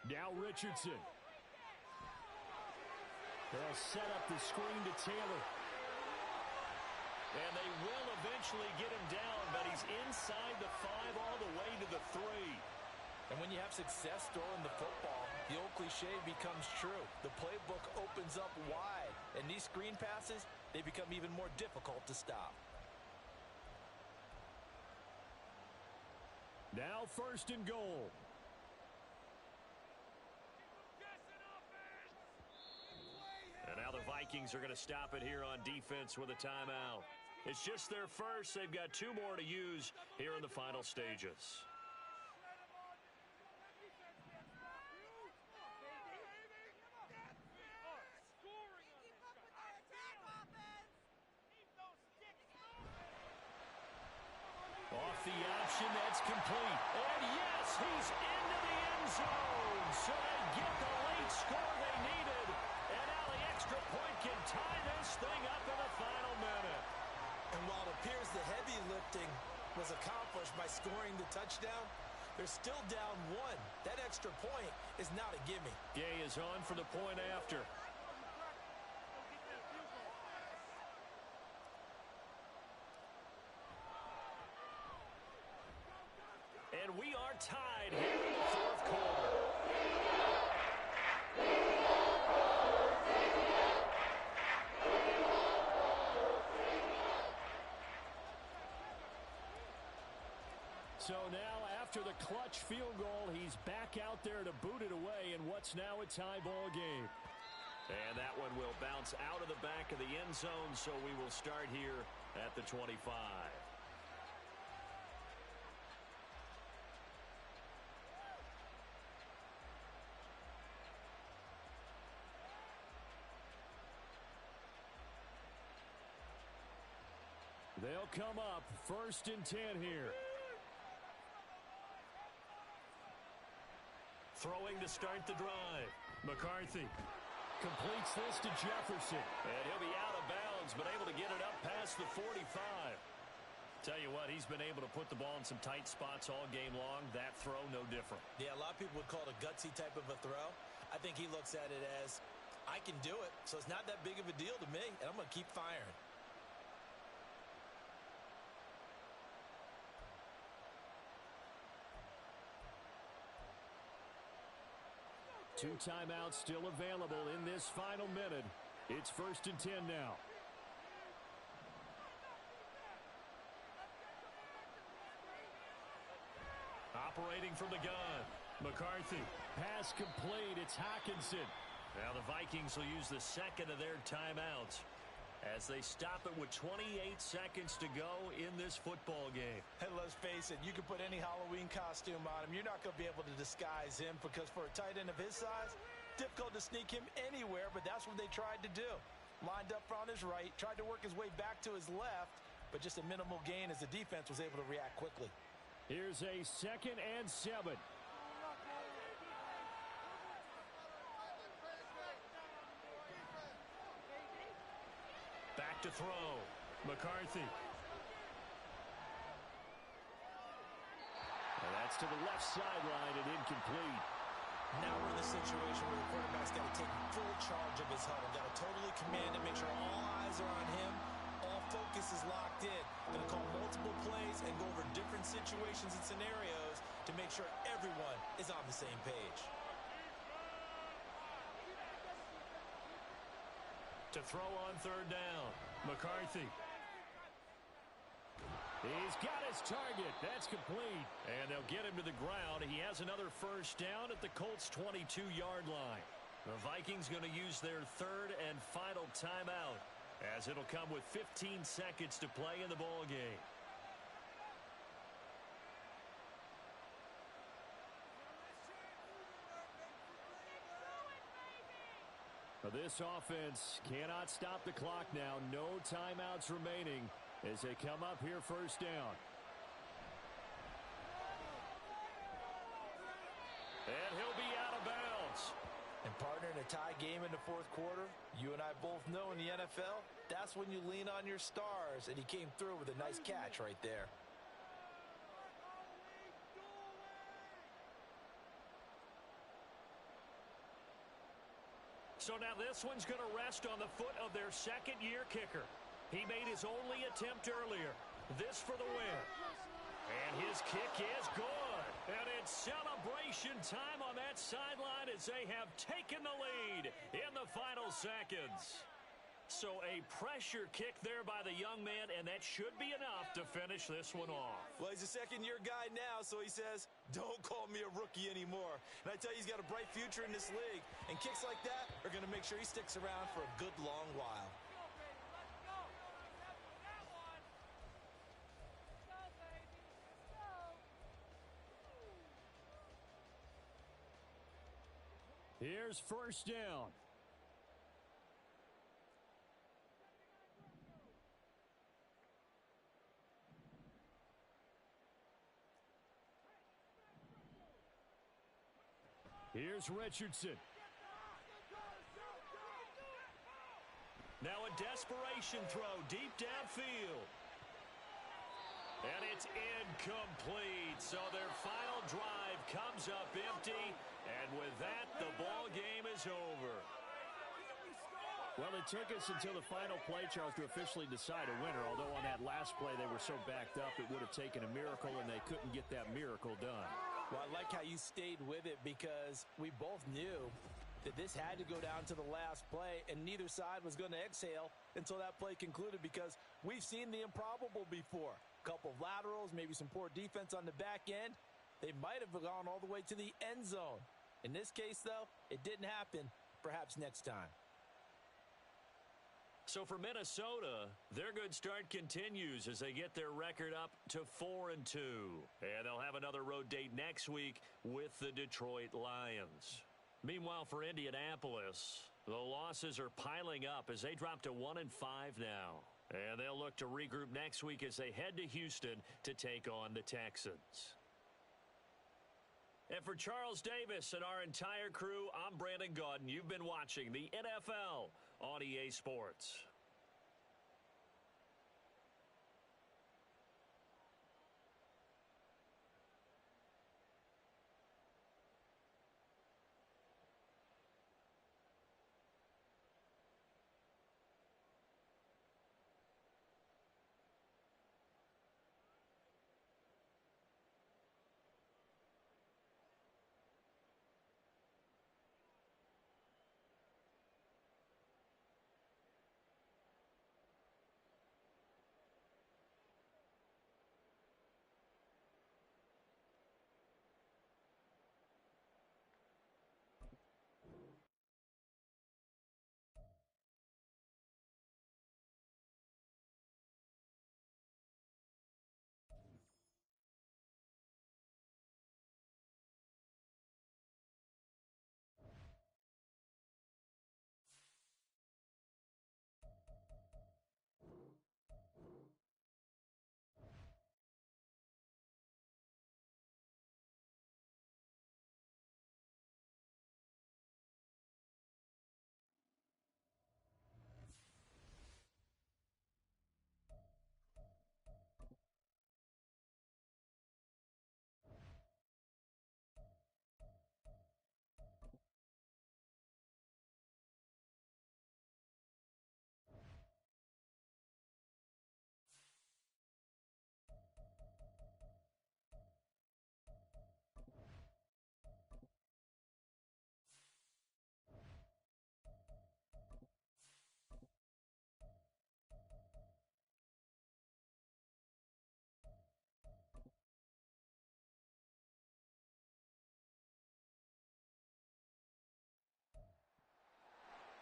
Speaker 1: Now Richardson. They'll set up the screen to Taylor.
Speaker 7: And they will eventually get him down, but he's inside the 5 all the way to the 3.
Speaker 6: And when you have success throwing the football, the old cliche becomes true. The playbook opens up wide, and these screen passes, they become even more difficult to stop.
Speaker 1: Now 1st and goal.
Speaker 7: And now the Vikings are going to stop it here on defense with a timeout. It's just their first. They've got 2 more to use here in the final stages.
Speaker 1: Off the option, that's complete.
Speaker 7: And yes, he's into the end zone. So they get the late score they needed. And now the extra point can tie this thing up in the final minute.
Speaker 6: And while it appears the heavy lifting was accomplished by scoring the touchdown, they're still down 1. That extra point is not a gimme.
Speaker 7: Gay is on for the point after. And we are tied here in the 4th quarter.
Speaker 1: So now after the clutch field goal, he's back out there to boot it away in what's now a tie ball game.
Speaker 7: And that one will bounce out of the back of the end zone, so we will start here at the 25.
Speaker 1: They'll come up 1st and 10 here.
Speaker 7: Throwing to start the drive.
Speaker 1: McCarthy completes this to Jefferson.
Speaker 7: And he'll be out of bounds Browns, but able to get it up past the 45. Tell you what, he's been able to put the ball in some tight spots all game long. That throw, no different.
Speaker 6: Yeah, a lot of people would call it a gutsy type of a throw. I think he looks at it as, I can do it, so it's not that big of a deal to me, and I'm going to keep firing.
Speaker 7: Two timeouts still available in this final minute. It's 1st and 10 now. Operating from the gun. McCarthy. Pass complete. It's Hockenson. Now the Vikings will use the second of their timeouts as they stop it with 28 seconds to go in this football game.
Speaker 6: And let's face it, you can put any Halloween costume on him. You're not going to be able to disguise him because for a tight end of his size, difficult to sneak him anywhere, but that's what they tried to do. Lined up on his right, tried to work his way back to his left, but just a minimal gain as the defense was able to react quickly.
Speaker 7: Here's a 2nd and 7. Back to throw. McCarthy. And that's to the left sideline and incomplete.
Speaker 6: Now we're in the situation where the quarterback's got to take full charge of his huddle. Got to totally command it, make sure all eyes are on him. All focus is locked in. Going to call multiple plays and go over different situations and scenarios to make sure everyone is on the same page.
Speaker 7: To throw on 3rd down. McCarthy. He's got his target. That's complete. And they'll get him to the ground. He has another 1st down at the Colts' 22-yard line. The Vikings going to use their 3rd and final timeout, as it'll come with 15 seconds to play in the ball game. This offense cannot stop the clock now. No timeouts remaining as they come up here 1st down. And he'll be out of bounds.
Speaker 6: And partner, in a tie game in the 4th quarter, you and I both know in the NFL, that's when you lean on your stars, and he came through with a nice catch right there.
Speaker 7: So now this one's going to rest on the foot of their 2nd-year kicker. He made his only attempt earlier. This for the win. And his kick is good. And it's celebration time on that sideline as they have taken the lead in the final seconds. So a pressure kick there by the young man, and that should be enough to finish this one off.
Speaker 6: Well, he's a 2nd-year guy now, so he says, don't call me a rookie anymore. And I tell you, he's got a bright future in this league. And kicks like that are going to make sure he sticks around for a good long while.
Speaker 7: Here's 1st down. Here's Richardson. Now a desperation throw deep downfield. And it's incomplete. So their final drive comes up empty. And with that, the ball game is over. Well, it took us until the final play, Charles, to officially decide a winner. Although on that last play they were so backed up, it would have taken a miracle, and they couldn't get that miracle done.
Speaker 6: Well, I like how you stayed with it because we both knew that this had to go down to the last play, and neither side was going to exhale until that play concluded because we've seen the improbable before. A couple of laterals, maybe some poor defense on the back end. They might have gone all the way to the end zone. In this case, though, it didn't happen. Perhaps next time.
Speaker 7: So for Minnesota, their good start continues as they get their record up to 4-2. And they'll have another road date next week with the Detroit Lions. Meanwhile, for Indianapolis, the losses are piling up as they drop to 1-5 now. And they'll look to regroup next week as they head to Houston to take on the Texans. And for Charles Davis and our entire crew, I'm Brandon Gaudin. You've been watching the NFL on EA Sports.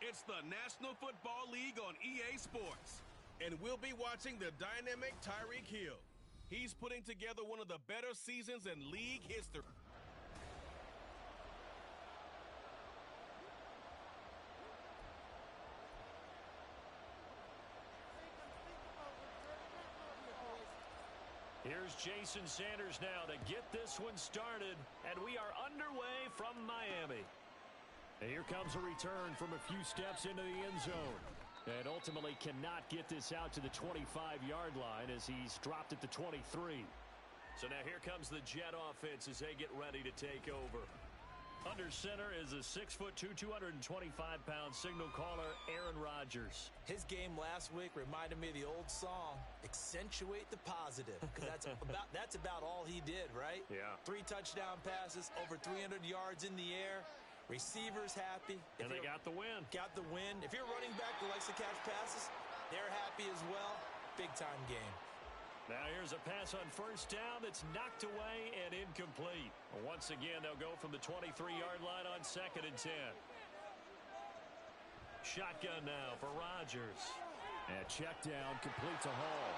Speaker 3: It's the National Football League on EA Sports. And we'll be watching the dynamic Tyreek Hill. He's putting together one of the better seasons in league history.
Speaker 7: Here's Jason Sanders now to get this one started, and we are underway from Miami. And here comes a return from a few steps into the end zone. And ultimately cannot get this out to the 25-yard line as he's dropped at the 23. So now here comes the Jet offense as they get ready to take over. Under center is a 6'2", 225-pound signal caller, Aaron Rodgers.
Speaker 6: His game last week reminded me of the old song, Accentuate the Positive, because that's about all he did, right?
Speaker 7: Yeah.
Speaker 6: 3 touchdown passes, over 300 yards in the air. Receivers happy.
Speaker 7: And they got the win.
Speaker 6: Got the win. If you're a running back that likes to catch passes, they're happy as well. Big-time game.
Speaker 7: Now here's a pass on first down that's knocked away and incomplete. Once again, they'll go from the 23-yard line on 2nd and 10. Shotgun now for Rodgers. And check down, complete to Hall.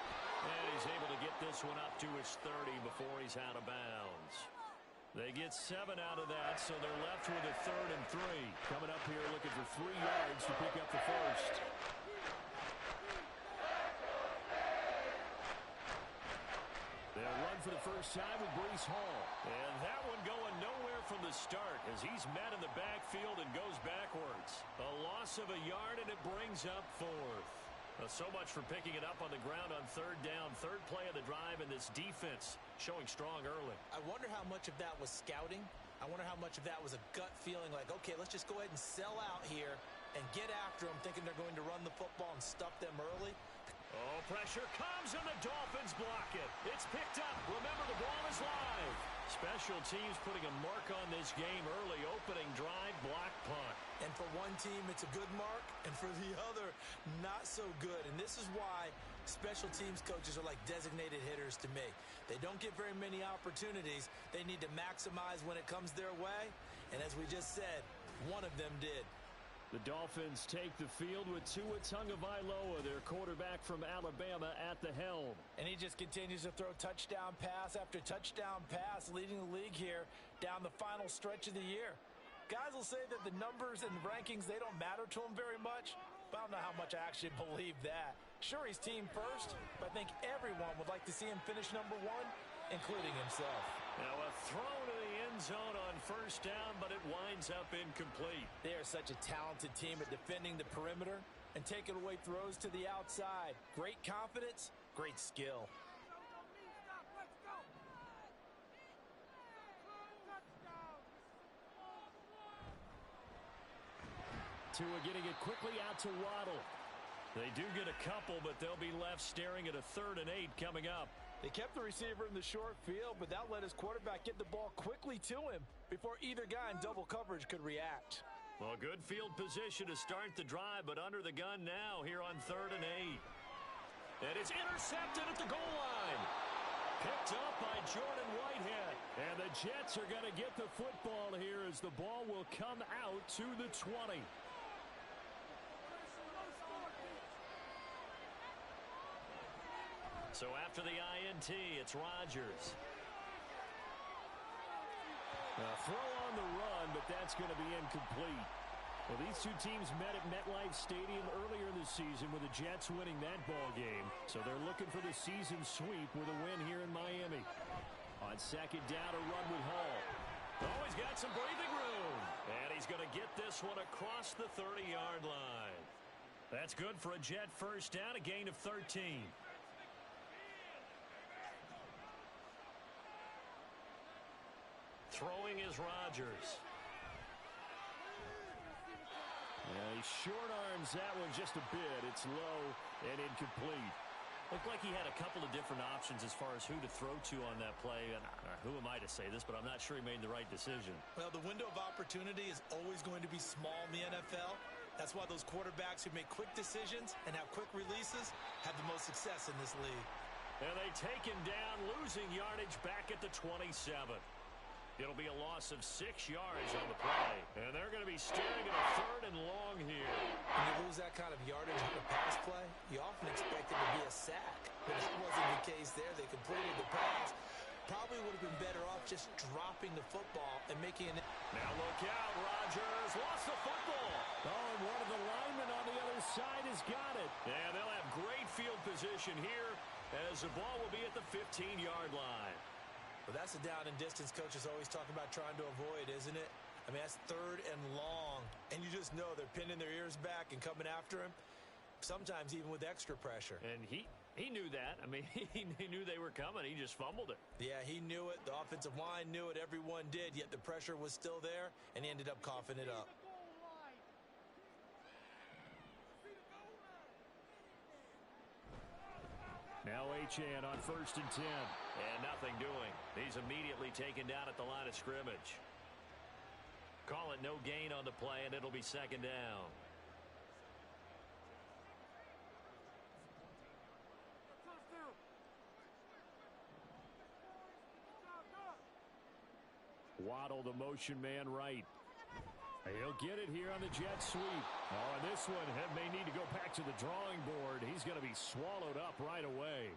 Speaker 7: And he's able to get this one up to his 30 before he's out of bounds. They get 7 out of that, so they're left with a 3rd and 3. Coming up here looking for 3 yards to pick up the first. They'll run for the first time with Breece Hall. And that one going nowhere from the start as he's met in the backfield and goes backwards. A loss of a yard, and it brings up 4th. So much for picking it up on the ground on 3rd down. 3rd play of the drive, and this defense showing strong early.
Speaker 6: I wonder how much of that was scouting. I wonder how much of that was a gut feeling like, okay, let's just go ahead and sell out here and get after them, thinking they're going to run the football and stuff them early.
Speaker 7: Oh, pressure comes, and the Dolphins block it. It's picked up. Remember, the ball is live. Special teams putting a mark on this game early. Opening drive, block punt.
Speaker 6: And for one team, it's a good mark, and for the other, not so good. And this is why special teams coaches are like designated hitters to me. They don't get very many opportunities. They need to maximize when it comes their way. And as we just said, one of them did.
Speaker 7: The Dolphins take the field with Tua Tagovailoa, their quarterback from Alabama, at the helm.
Speaker 6: And he just continues to throw touchdown pass after touchdown pass, leading the league here down the final stretch of the year. Guys will say that the numbers and the rankings, they don't matter to him very much, but I don't know how much I actually believe that. Sure, he's team first, but I think everyone would like to see him finish number 1, including himself.
Speaker 7: Now a throw to the end zone on first down, but it winds up incomplete.
Speaker 6: They are such a talented team at defending the perimeter and taking away throws to the outside. Great confidence, great skill.
Speaker 7: Tua getting it quickly out to Waddle. They do get a couple, but they'll be left staring at a 3rd and 8 coming up.
Speaker 6: They kept the receiver in the short field, but that let his quarterback get the ball quickly to him before either guy in double coverage could react.
Speaker 7: Well, good field position to start the drive, but under the gun now here on 3rd and 8. And it's intercepted at the goal line. Picked up by Jordan Whitehead. And the Jets are going to get the football here as the ball will come out to the 20. So after the INT, it's Rodgers. Throw on the run, but that's going to be incomplete. Well, these two teams met at MetLife Stadium earlier this season with the Jets winning that ball game. So they're looking for the season sweep with a win here in Miami. On 2nd down, a run with Hall. Oh, he's got some breathing room. And he's going to get this one across the 30-yard line. That's good for a Jet first down, a gain of 13. Throwing is Rodgers. Yeah, he short arms that one just a bit. It's low and incomplete. Looked like he had a couple of different options as far as who to throw to on that play. And who am I to say this, but I'm not sure he made the right decision.
Speaker 6: Well, the window of opportunity is always going to be small in the NFL. That's why those quarterbacks who make quick decisions and have quick releases have the most success in this league.
Speaker 7: And they take him down, losing yardage back at the 27. It'll be a loss of 6 yards on the play. And they're going to be staring at a 3rd and long here.
Speaker 6: When you lose that kind of yardage on the pass play, you often expect it to be a sack. But that wasn't the case there. They completed the pass. Probably would have been better off just dropping the football and making an...
Speaker 7: Now look out, Rodgers lost the football.
Speaker 1: Oh, and one of the linemen on the other side has got it.
Speaker 7: And they'll have great field position here as the ball will be at the 15-yard line.
Speaker 6: Well, that's the down and distance coaches always talk about trying to avoid, isn't it? I mean, that's 3rd and long. And you just know they're pinning their ears back and coming after him, sometimes even with extra pressure.
Speaker 7: And he knew that. I mean, he knew they were coming. He just fumbled it.
Speaker 6: Yeah, he knew it. The offensive line knew it. Everyone did, yet the pressure was still there, and he ended up coughing it up.
Speaker 1: Now Achane on 1st and 10.
Speaker 7: And nothing doing. He's immediately taken down at the line of scrimmage. Call it no gain on the play, and it'll be 2nd down.
Speaker 1: Waddle, the motion man right. He'll get it here on the jet sweep. Oh, and this one may need to go back to the drawing board. He's going to be swallowed up right away.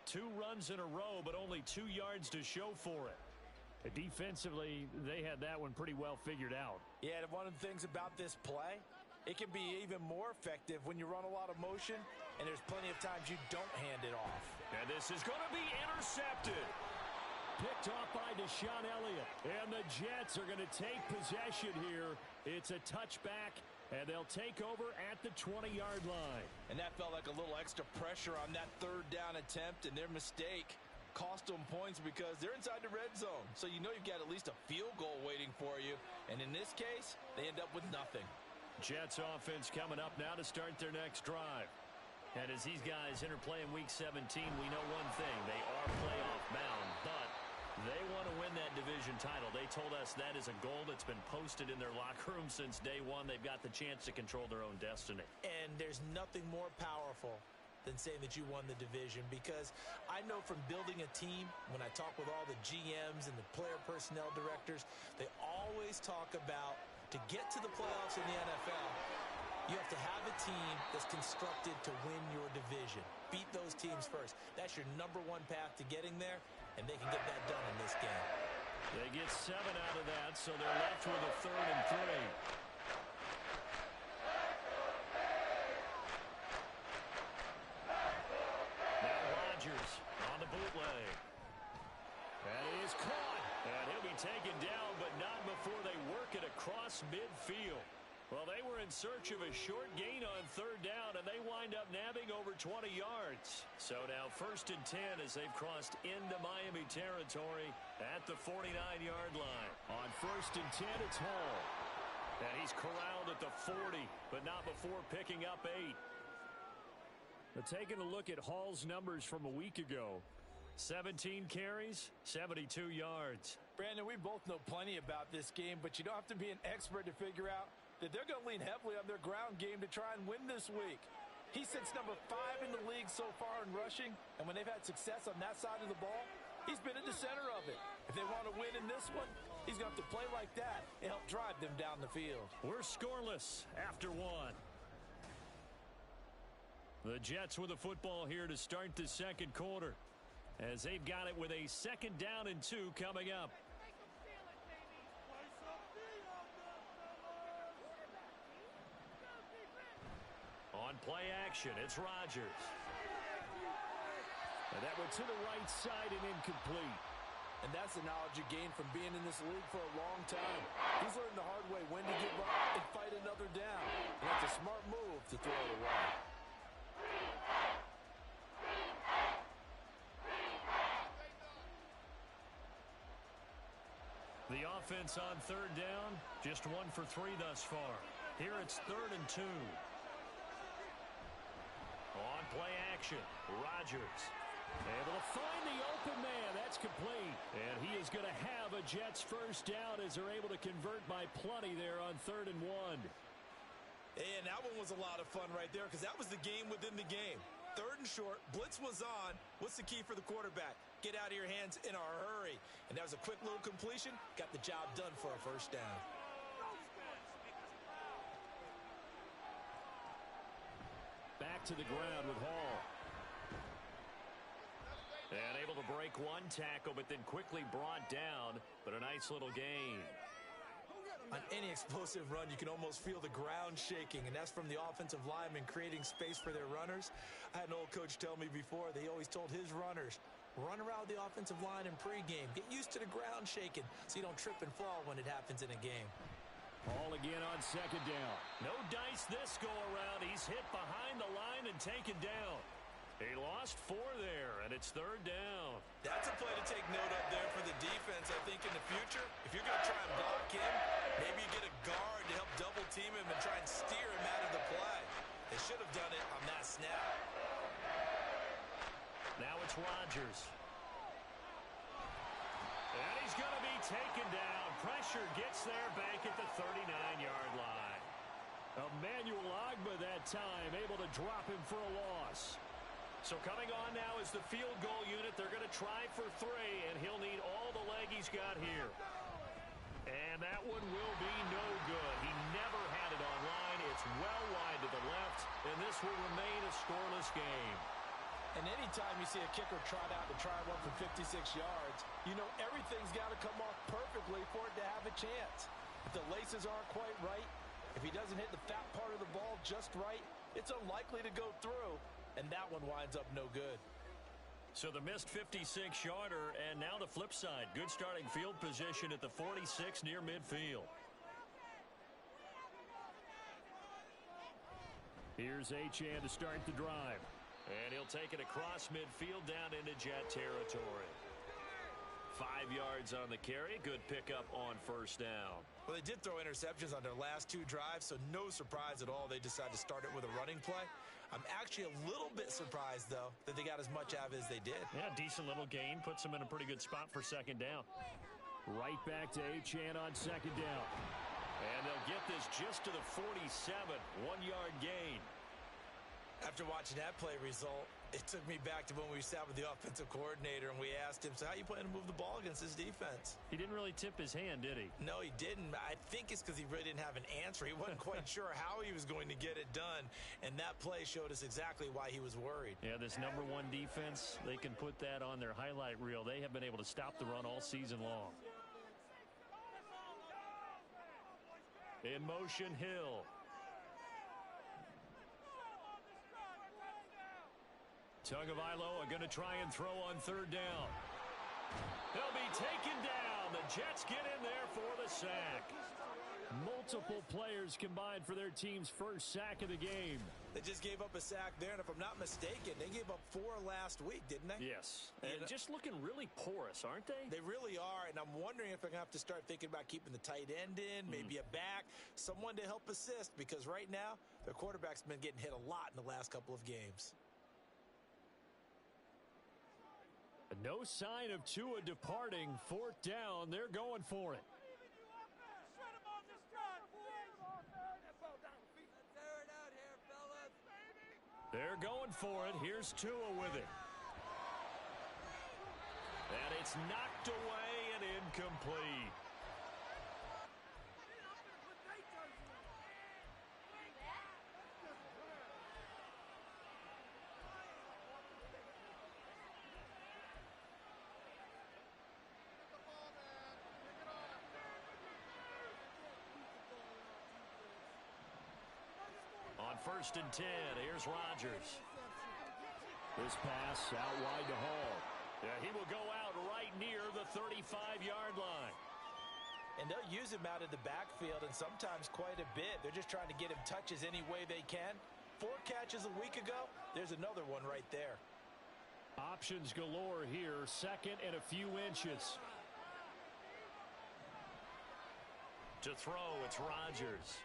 Speaker 7: 2 runs in a row, but only 2 yards to show for it.
Speaker 1: Defensively, they had that one pretty well figured out.
Speaker 6: Yeah, and one of the things about this play, it can be even more effective when you run a lot of motion, and there's plenty of times you don't hand it off.
Speaker 7: And this is going to be intercepted.
Speaker 1: Picked off by Deshaun Elliott. And the Jets are going to take possession here. It's a touchback, and they'll take over at the 20-yard line.
Speaker 6: And that felt like a little extra pressure on that 3rd down attempt, and their mistake cost them points because they're inside the red zone. So you know you've got at least a field goal waiting for you. And in this case, they end up with nothing.
Speaker 7: Jets offense coming up now to start their next drive. And as these guys interplay in Week 17, we know one thing. They are playoff bound, but they want to win that division title. They told us that is a goal that's been posted in their locker room since day one. They've got the chance to control their own destiny.
Speaker 6: And there's nothing more powerful than saying that you won the division, because I know from building a team, when I talk with all the GMs and the player personnel directors, they always talk about, to get to the playoffs in the NFL, you have to have a team that's constructed to win your division. Beat those teams first. That's your #1 path to getting there, and they can get that done in this game.
Speaker 7: They get 7 out of that, so they're left with a 3rd and 3. On the bootleg. That is caught. And he'll be taken down, but not before they work it across midfield. Well, they were in search of a short gain on 3rd down, and they wind up nabbing over 20 yards. So now 1st and 10 as they've crossed into Miami territory at the 49-yard line.
Speaker 1: On 1st and 10, it's Hall.
Speaker 7: And he's corralled at the 40, but not before picking up 8.
Speaker 1: But taking a look at Hall's numbers from a week ago.
Speaker 7: 17 carries, 72 yards.
Speaker 6: Brandon, we both know plenty about this game, but you don't have to be an expert to figure out that they're going to lean heavily on their ground game to try and win this week. He sits #5 in the league so far in rushing, and when they've had success on that side of the ball, he's been at the center of it. If they want to win in this one, he's going to have to play like that and help drive them down the field.
Speaker 7: We're scoreless after 1. The Jets with the football here to start the 2nd quarter, as they've got it with a 2nd down and 2 coming up. On play action, it's Rodgers.
Speaker 1: And that went to the right side and incomplete.
Speaker 6: And that's the knowledge you gain from being in this league for a long time. He's learned the hard way when to give up and fight another down. And that's a smart move to throw it away.
Speaker 7: The offense on 3rd down, just 1 for 3 thus far. Here it's 3rd and 2. On play action, Rodgers. Able to find the open man. That's complete. And he is going to have a Jets 1st down as they're able to convert by plenty there on 3rd and 1.
Speaker 6: And that one was a lot of fun right there because that was the game within the game. 3rd and short, blitz was on. What's the key for the quarterback? Get out of your hands in a hurry. And that was a quick little completion. Got the job done for a first down.
Speaker 7: Back to the ground with Hall. And able to break one tackle, but then quickly brought down. But a nice little gain.
Speaker 6: On any explosive run, you can almost feel the ground shaking, and that's from the offensive linemen creating space for their runners. I had an old coach tell me before, they always told his runners, run around the offensive line in pregame. Get used to the ground shaking so you don't trip and fall when it happens in a game.
Speaker 7: Hall again on second down. No dice this go around. He's hit behind the line and taken down. He lost 4 there, and it's third down.
Speaker 6: That's a play to take note of there for the defense. I think in the future, if you're going to try and block him, maybe you get a guard to help double team him and try and steer him out of the play. They should have done it on that snap.
Speaker 7: Now it's Rodgers. And he's going to be taken down. Pressure gets there back at the 39-yard line. Emmanuel Ogbah that time able to drop him for a loss. So coming on now is the field goal unit. They're going to try for 3, and he'll need all the leg he's got here. And that one will be no good. He never had it online. It's well wide to the left, and this will remain a scoreless game.
Speaker 6: And anytime you see a kicker trot out to try one from 56 yards, you know everything's got to come off perfectly for it to have a chance. If the laces aren't quite right, if he doesn't hit the fat part of the ball just right, it's unlikely to go through. And that one winds up no good.
Speaker 7: So the missed 56-yarder, and now the flip side. Good starting field position at the 46 near midfield. Here's Achane to start the drive. And he'll take it across midfield down into Jet territory. 5 yards on the carry. Good pickup on first down.
Speaker 6: Well, they did throw interceptions on their last 2 drives, so no surprise at all they decided to start it with a running play. I'm actually a little bit surprised, though, that they got as much out of it as they did.
Speaker 7: Yeah, decent little gain. Puts them in a pretty good spot for second down. Right back to Achane on second down. And they'll get this just to the 47. 1-yard gain.
Speaker 6: After watching that play result, it took me back to when we sat with the offensive coordinator and we asked him, so how you plan to move the ball against this defense?
Speaker 7: He didn't really tip his hand, did he?
Speaker 6: No, he didn't. I think it's because he really didn't have an answer. He wasn't quite sure how he was going to get it done, and that play showed us exactly why he was worried.
Speaker 7: Yeah, this number 1 defense, they can put that on their highlight reel. They have been able to stop the run all season long. In motion, Hill. Tagovailoa going to try and throw on third down. They'll be taken down. The Jets get in there for the sack. Multiple players combined for their team's first sack of the game.
Speaker 6: They just gave up a sack there, and if I'm not mistaken, they gave up 4 last week, didn't they?
Speaker 7: Yes. And just looking really porous, aren't they?
Speaker 6: They really are, and I'm wondering if they're going to have to start thinking about keeping the tight end in, maybe a back, someone to help assist, because right now, their quarterback's been getting hit a lot in the last couple of games.
Speaker 7: No sign of Tua departing. 4th down. They're going for it. They're going for it. Here's Tua with it. And it's knocked away and incomplete. On 1st and 10, here's Rodgers. This pass out wide to Hall. Yeah, he will go out right near the 35-yard line.
Speaker 6: And they'll use him out of the backfield, and sometimes quite a bit. They're just trying to get him touches any way they can. 4 catches a week ago, there's another one right there.
Speaker 7: Options galore here. 2nd and a few inches. To throw, it's Rodgers.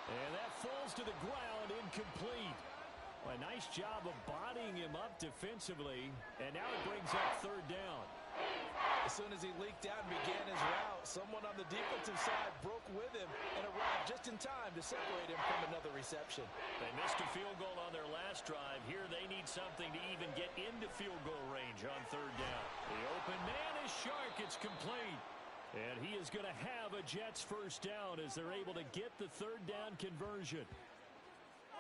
Speaker 7: And that falls to the ground, incomplete. A nice job of bodying him up defensively, and now it brings up 3rd down.
Speaker 6: As soon as he leaked out and began his route, someone on the defensive side broke with him and arrived just in time to separate him from another reception.
Speaker 7: They missed a field goal on their last drive. Here they need something to even get into field goal range on 3rd down. The open man is Chark. It's complete. And he is going to have a Jets first down as they're able to get the third down conversion.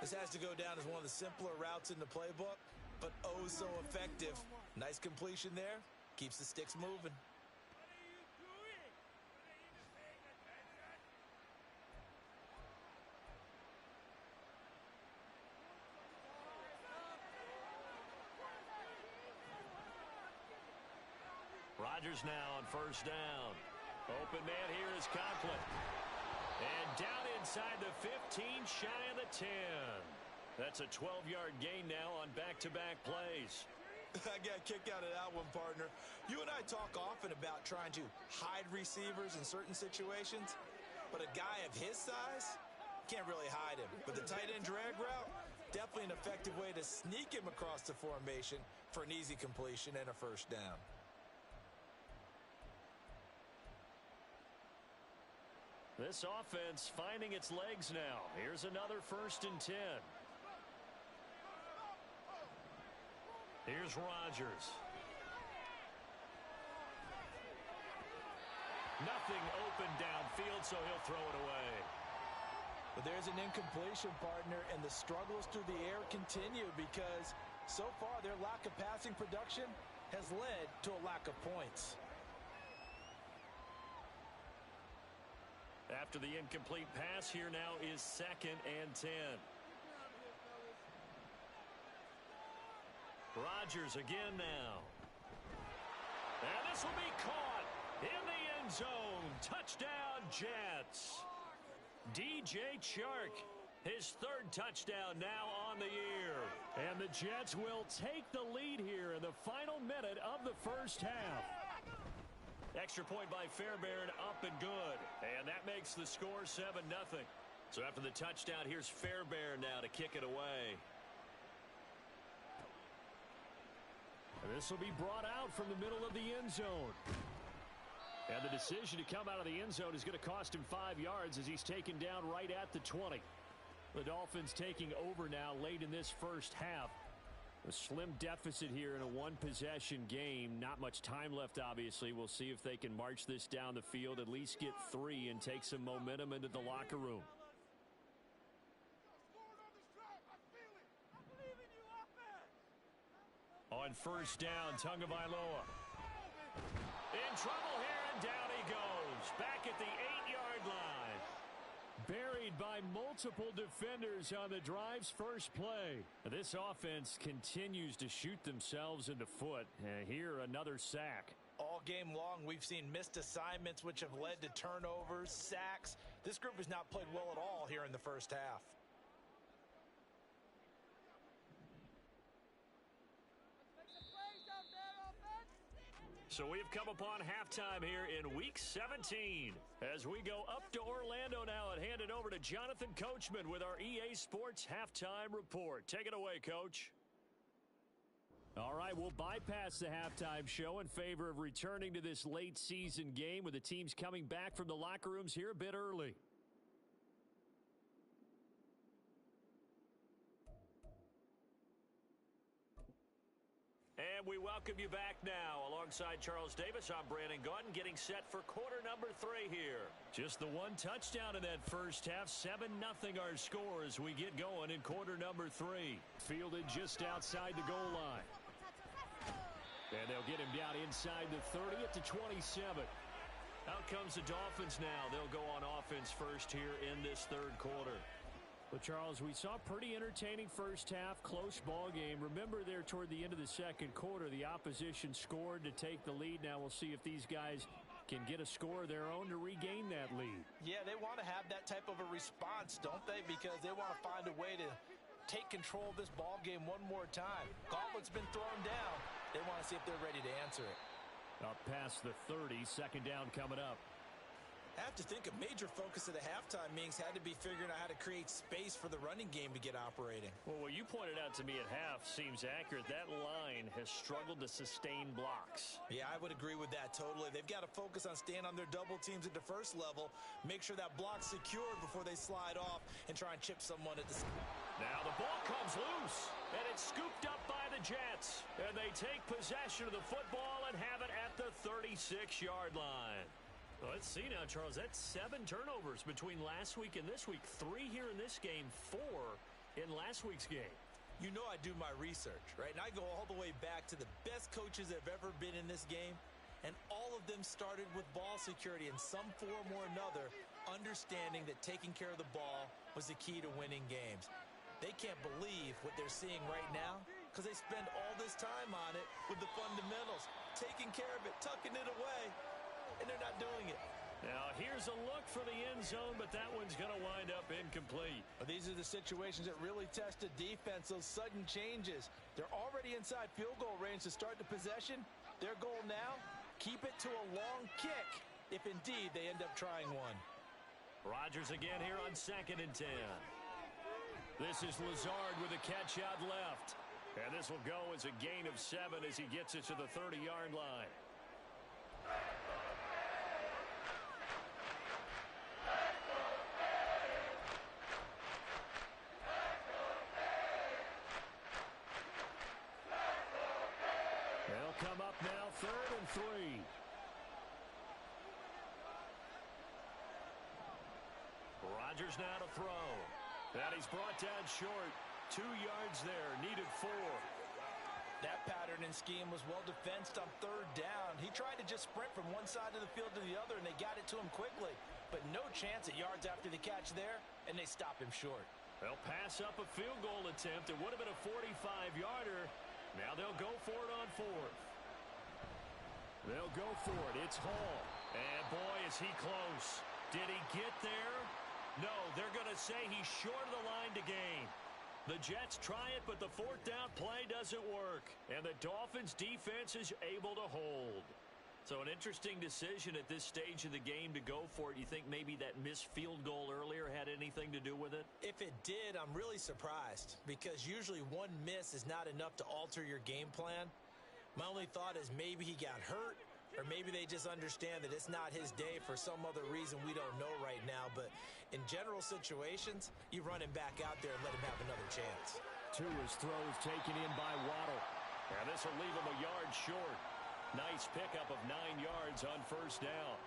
Speaker 6: This has to go down as one of the simpler routes in the playbook, but oh so effective. Nice completion there. Keeps the sticks moving.
Speaker 7: Rodgers now on first down. Open man here is Conklin. And down inside the 15, shy of the 10. That's a 12-yard gain now on back-to-back plays.
Speaker 6: I got a kick out of that one, partner. You and I talk often about trying to hide receivers in certain situations, but a guy of his size can't really hide him. But the tight end drag route, definitely an effective way to sneak him across the formation for an easy completion and a first down.
Speaker 7: This offense finding its legs now. Here's another 1st and 10. Here's Rodgers. Nothing open downfield, so he'll throw it away.
Speaker 6: But there's an incompletion, partner, and the struggles through the air continue because so far their lack of passing production has led to a lack of points.
Speaker 7: After the incomplete pass, here now is 2nd and 10. Rodgers again now. And this will be caught in the end zone. Touchdown, Jets. DJ Chark, his 3rd touchdown now on the year. And the Jets will take the lead here in the final minute of the first half. Extra point by Fairbairn, up and good. And that makes the score 7-0. So after the touchdown, here's Fairbairn now to kick it away. And this will be brought out from the middle of the end zone. And the decision to come out of the end zone is going to cost him 5 yards as he's taken down right at the 20. The Dolphins taking over now late in this first half. A slim deficit here in a one-possession game. Not much time left, obviously. We'll see if they can march this down the field, at least get 3, and take some momentum into the locker room. On first down, Tagovailoa. In trouble here, and down he goes. Back at the 8-yard line. Buried by multiple defenders on the drive's first play. This offense continues to shoot themselves in the foot. Here, another sack.
Speaker 6: All game long, we've seen missed assignments which have led to turnovers, sacks. This group has not played well at all here in the first half.
Speaker 7: So we've come upon halftime here in Week 17. As we go up to Orlando now and hand it over to Jonathan Coachman with our EA Sports Halftime Report. Take it away, Coach. All right, we'll bypass the halftime show in favor of returning to this late season game with the teams coming back from the locker rooms here a bit early. And we welcome you back now. Alongside Charles Davis, I'm Brandon Gaudin, getting set for quarter number 3 here. Just the one touchdown in that first half. 7-0 our score as we get going in quarter number 3. Fielded just outside the goal line. And they'll get him down inside the 30 at the 27. Out comes the Dolphins now. They'll go on offense first here in this third quarter. Well, Charles, we saw a pretty entertaining first half, close ball game. Remember there toward the end of the second quarter, the opposition scored to take the lead. Now we'll see if these guys can get a score of their own to regain that lead.
Speaker 6: Yeah, they want to have that type of a response, don't they? Because they want to find a way to take control of this ball game one more time. Gauntlet's been thrown down. They want to see if they're ready to answer it.
Speaker 7: Up past the 30, second down coming up.
Speaker 6: I have to think a major focus of the halftime meetings had to be figuring out how to create space for the running game to get operating.
Speaker 7: Well, what you pointed out to me at half seems accurate. That line has struggled to sustain blocks.
Speaker 6: Yeah, I would agree with that totally. They've got to focus on staying on their double teams at the first level, make sure that block's secured before they slide off and try and chip someone at the...
Speaker 7: Now the ball comes loose, and it's scooped up by the Jets. And they take possession of the football and have it at the 36-yard line. Well, let's see now, Charles. That's 7 turnovers between last week and this week. 3 here in this game, 4 in last week's game.
Speaker 6: You know I do my research, right? And I go all the way back to the best coaches that have ever been in this game, and all of them started with ball security in some form or another, understanding that taking care of the ball was the key to winning games. They can't believe what they're seeing right now because they spend all this time on it with the fundamentals, taking care of it, tucking it away, and they're not doing it.
Speaker 7: Now, here's a look for the end zone, but that one's going to wind up incomplete.
Speaker 6: Well, these are the situations that really test a defense, those sudden changes. They're already inside field goal range to start the possession. Their goal now, keep it to a long kick, if indeed they end up trying one.
Speaker 7: Rodgers again here on 2nd and 10. This is Lazard with a catch out left. And this will go as a gain of 7 as he gets it to the 30-yard line. They'll come up now 3rd and 3. Rodgers now to throw. And he's brought down short. 2 yards there, needed 4.
Speaker 6: That pattern and scheme was well defensed on 3rd down. He tried to just sprint from one side of the field to the other, and they got it to him quickly. But no chance at yards after the catch there, and they stop him short.
Speaker 7: They'll pass up a field goal attempt. It would have been a 45-yarder. Now they'll go for it on 4th. They'll go for it. It's Hall. And boy, is he close. Did he get there? No, they're going to say he's short of the line to gain. The Jets try it, but the 4th down play doesn't work. And the Dolphins' defense is able to hold. So an interesting decision at this stage of the game to go for it. You think maybe that missed field goal earlier had anything to do with it?
Speaker 6: If it did, I'm really surprised, because usually one miss is not enough to alter your game plan. My only thought is maybe he got hurt, or maybe they just understand that it's not his day for some other reason we don't know right now. But in general situations, you run him back out there and let him have another chance.
Speaker 7: Tua's throw is taken in by Waddle. And this will leave him a yard short. Nice pickup of 9 yards on 1st down.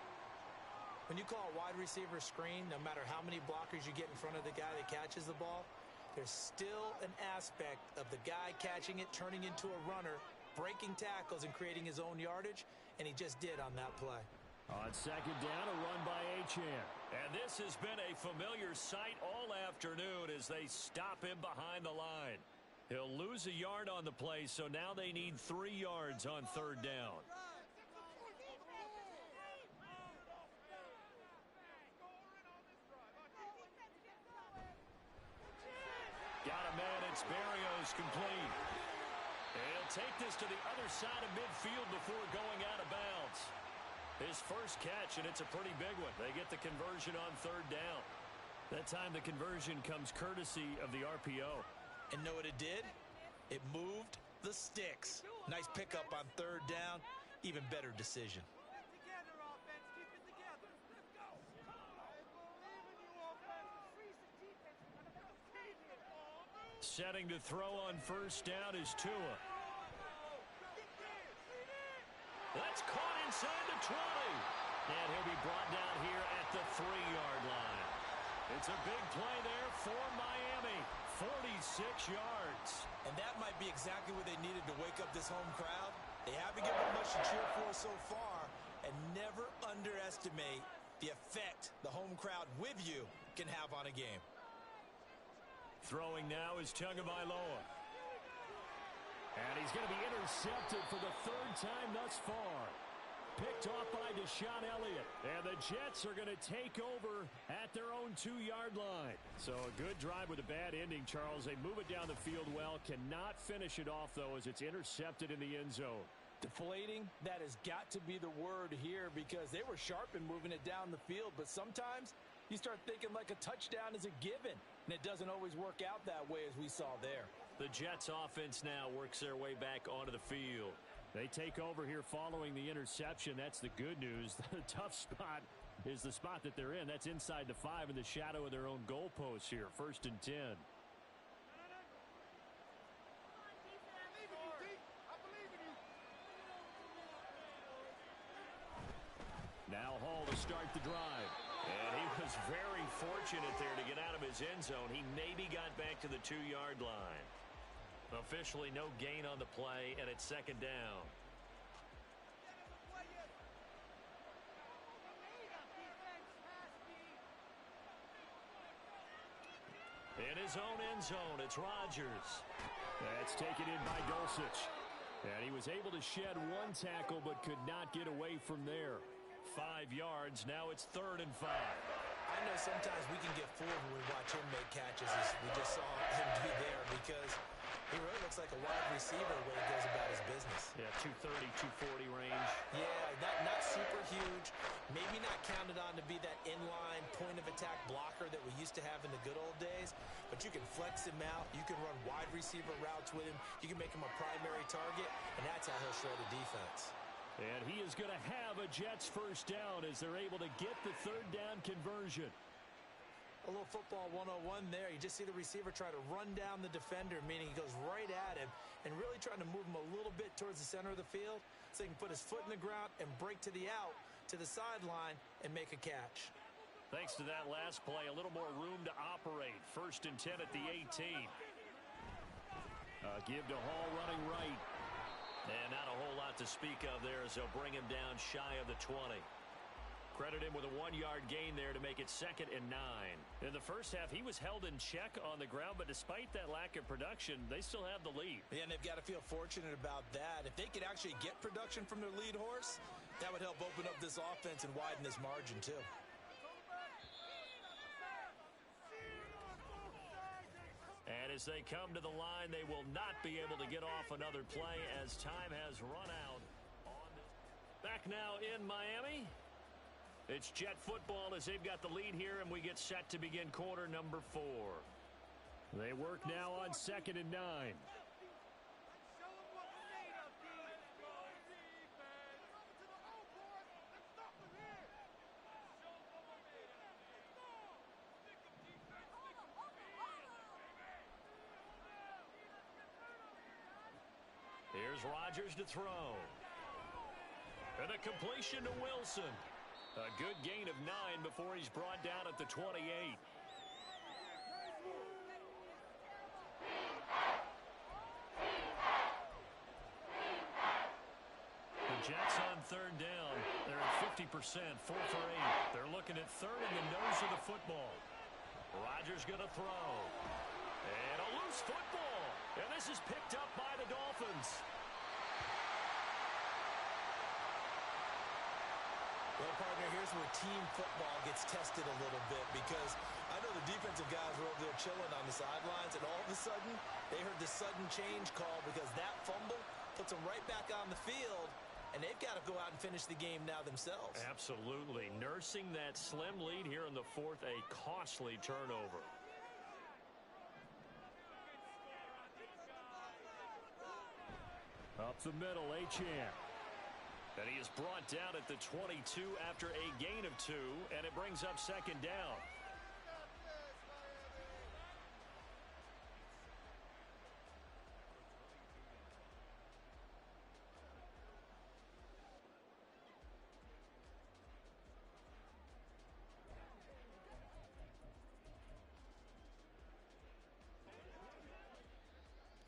Speaker 6: When you call a wide receiver screen, no matter how many blockers you get in front of the guy that catches the ball, there's still an aspect of the guy catching it, turning into a runner, breaking tackles and creating his own yardage, and he just did on that play.
Speaker 7: On 2nd down, a run by Achane. And this has been a familiar sight all afternoon as they stop him behind the line. He'll lose a yard on the play, so now they need 3 yards on 3rd down. Got a man, it's Berrios, complete. And he'll take this to the other side of midfield before going out of bounds. His first catch, and it's a pretty big one. They get the conversion on 3rd down. That time the conversion comes courtesy of the RPO.
Speaker 6: And know what it did? It moved the sticks. Nice pickup on 3rd down. Even better decision.
Speaker 2: Together, offense. Keep it together. Let's go. I believe in you, offense. Freeze the defense. We're going to make a statement.
Speaker 7: Setting to throw on 1st down is Tua. That's caught inside the 20. And he'll be brought down here at the 3-yard line. It's a big play there for Miami. 46 yards.
Speaker 6: And that might be exactly what they needed to wake up this home crowd. They haven't given them much to cheer for so far. And never underestimate the effect the home crowd with you can have on a game.
Speaker 7: Throwing now is Tagovailoa. And he's going to be intercepted for the 3rd time thus far. Picked off by Deshaun Elliott. And the Jets are going to take over at their own 2-yard line. So a good drive with a bad ending, Charles. They move it down the field well. Cannot finish it off, though, as it's intercepted in the end zone.
Speaker 6: Deflating, that has got to be the word here, because they were sharp in moving it down the field. But sometimes you start thinking like a touchdown is a given. And it doesn't always work out that way, as we saw there.
Speaker 7: The Jets offense now works their way back onto the field. They take over here following the interception. That's the good news. The tough spot is the spot that they're in. That's inside the 5 in the shadow of their own goalposts here. 1st and 10. Now Hall to start the drive. And he was very fortunate there to get out of his end zone. He maybe got back to the 2-yard line. Officially no gain on the play, and it's second down. In his own end zone, it's Rodgers.
Speaker 1: That's taken in by Dulcich. And he was able to shed one tackle but could not get away from there.
Speaker 7: 5 yards. Now it's 3rd and 5.
Speaker 6: I know sometimes we can get fooled when we watch him make catches, as we just saw him do there, because he really looks like a wide receiver the way he goes about his business.
Speaker 7: Yeah, 230, 240 range.
Speaker 6: Yeah, not super huge. Maybe not counted on to be that inline point-of-attack blocker that we used to have in the good old days, but you can flex him out. You can run wide receiver routes with him. You can make him a primary target, and that's how he'll shred a defense.
Speaker 1: And he is going to have a Jets first down as they're able to get the 3rd down conversion.
Speaker 6: A little football 101 there. You just see the receiver try to run down the defender, meaning he goes right at him and really trying to move him a little bit towards the center of the field so he can put his foot in the ground and break to the out, to the sideline, and make a catch.
Speaker 7: Thanks to that last play, a little more room to operate. 1st and 10 at the 18.
Speaker 1: Give to Hall running right.
Speaker 7: And not a whole lot to speak of there as they'll bring him down shy of the 20. Credit him with a 1-yard gain there to make it 2nd and 9. In the first half, he was held in check on the ground, but despite that lack of production, they still have the lead.
Speaker 6: Yeah, and they've got to feel fortunate about that. If they could actually get production from their lead horse, that would help open up this offense and widen this margin too.
Speaker 7: And as they come to the line, they will not be able to get off another play as time has run out. Back now in Miami. It's Jet football as they've got the lead here, and we get set to begin quarter number 4.
Speaker 1: They work now on 2nd and 9.
Speaker 7: Here's Rodgers to throw. And a completion to Wilson. A good gain of 9 before he's brought down at the 28. The Jets on 3rd down. They're at 50%, 4 for 8. They're looking at 3rd in the nose of the football. Rodgers going to throw. And a loose football. And this is picked up by the Dolphins.
Speaker 6: Well, partner, here's where team football gets tested a little bit, because I know the defensive guys were over there chilling on the sidelines, and all of a sudden, they heard the sudden change call because that fumble puts them right back on the field, and they've got to go out and finish the game now themselves.
Speaker 7: Absolutely. Nursing that slim lead here in the 4th, a costly turnover.
Speaker 1: Up the middle, Achane.
Speaker 7: And he is brought down at the 22 after a gain of 2, and it brings up 2nd down.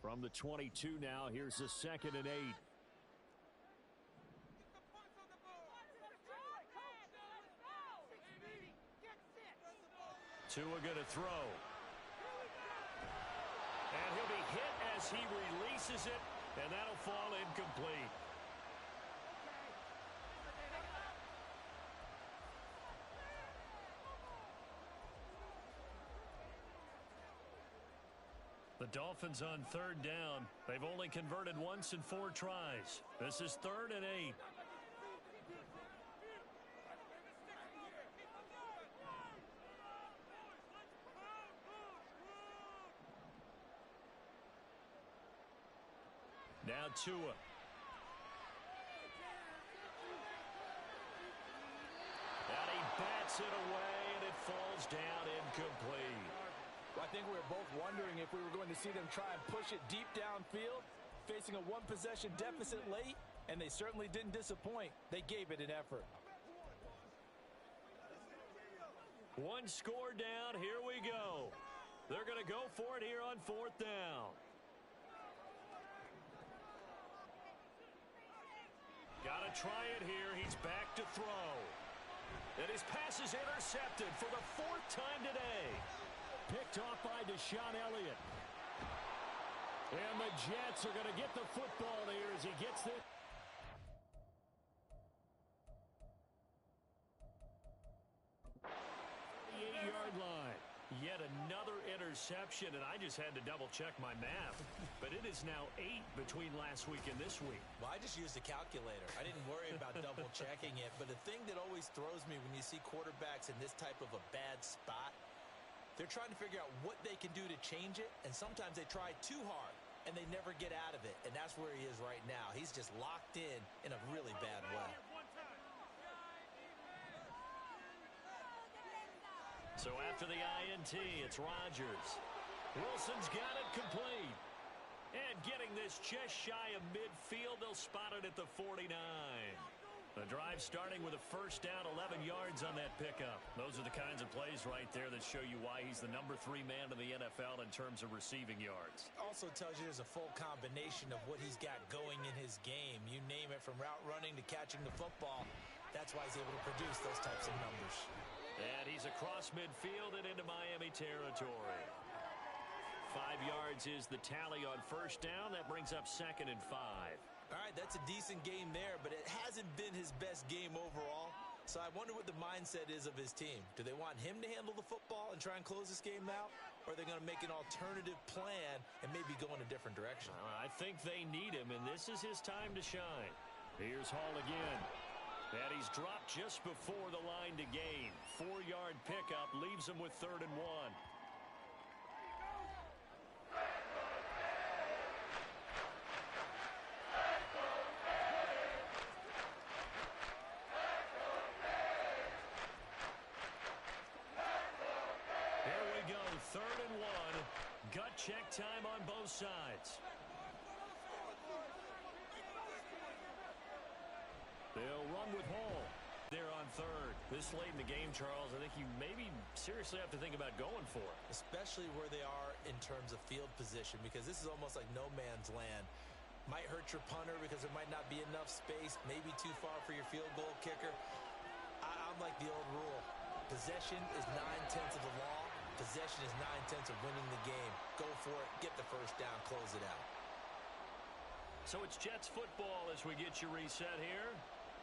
Speaker 1: From the 22 now, here's the 2nd and 8.
Speaker 7: Tua going to throw. And he'll be hit as he releases it, and that'll fall incomplete. The Dolphins on 3rd down. They've only converted once in 4 tries. This is 3rd and 8. Now Tua. And he bats it away, and it falls down incomplete.
Speaker 6: Well, I think we were both wondering if we were going to see them try and push it deep downfield, facing a 1-possession deficit late, and they certainly didn't disappoint. They gave it an effort.
Speaker 7: One score down. Here we go. They're going to go for it here on 4th down. Got to try it here. He's back to throw. And his pass is intercepted for the 4th time today. Picked off by Deshaun Elliott. And the Jets are going to get the football here as he gets it. The 8-yard line. Yet another interception, and I just had to double-check my math. But it is now 8 between last week and this week.
Speaker 6: Well, I just used a calculator. I didn't worry about double-checking it. But the thing that always throws me when you see quarterbacks in this type of a bad spot, they're trying to figure out what they can do to change it, and sometimes they try too hard, and they never get out of it. And that's where he is right now. He's just locked in a really bad way.
Speaker 7: So after the INT, it's Rodgers. Wilson's got it complete. And getting this just shy of midfield, they'll spot it at the 49. The drive starting with a first down, 11 yards on that pickup. Those are the kinds of plays right there that show you why he's the number 3 man in the NFL in terms of receiving yards.
Speaker 6: Also tells you there's a full combination of what he's got going in his game. You name it, from route running to catching the football. That's why he's able to produce those types of numbers.
Speaker 7: And he's across midfield and into Miami territory. 5 yards is the tally on first down. That brings up 2nd and 5.
Speaker 6: All right, that's a decent game there, but it hasn't been his best game overall. So I wonder what the mindset is of his team. Do they want him to handle the football and try and close this game out? Or are they going to make an alternative plan and maybe go in a different direction?
Speaker 7: I think they need him, and this is his time to shine. Here's Hall again. And he's dropped just before the line to gain. 4-yard pickup leaves him with 3rd and 1. Here we go, 3rd and 1. Gut check time on both sides. They'll run with Hall. They're on 3rd. This late in the game, Charles, I think you maybe seriously have to think about going for it.
Speaker 6: Especially where they are in terms of field position, because this is almost like no man's land. Might hurt your punter because there might not be enough space, maybe too far for your field goal kicker. I'm like the old rule. Possession is 9/10 of the law. Possession is 9/10 of winning the game. Go for it, get the first down, close it out.
Speaker 7: So it's Jets football as we get you reset here.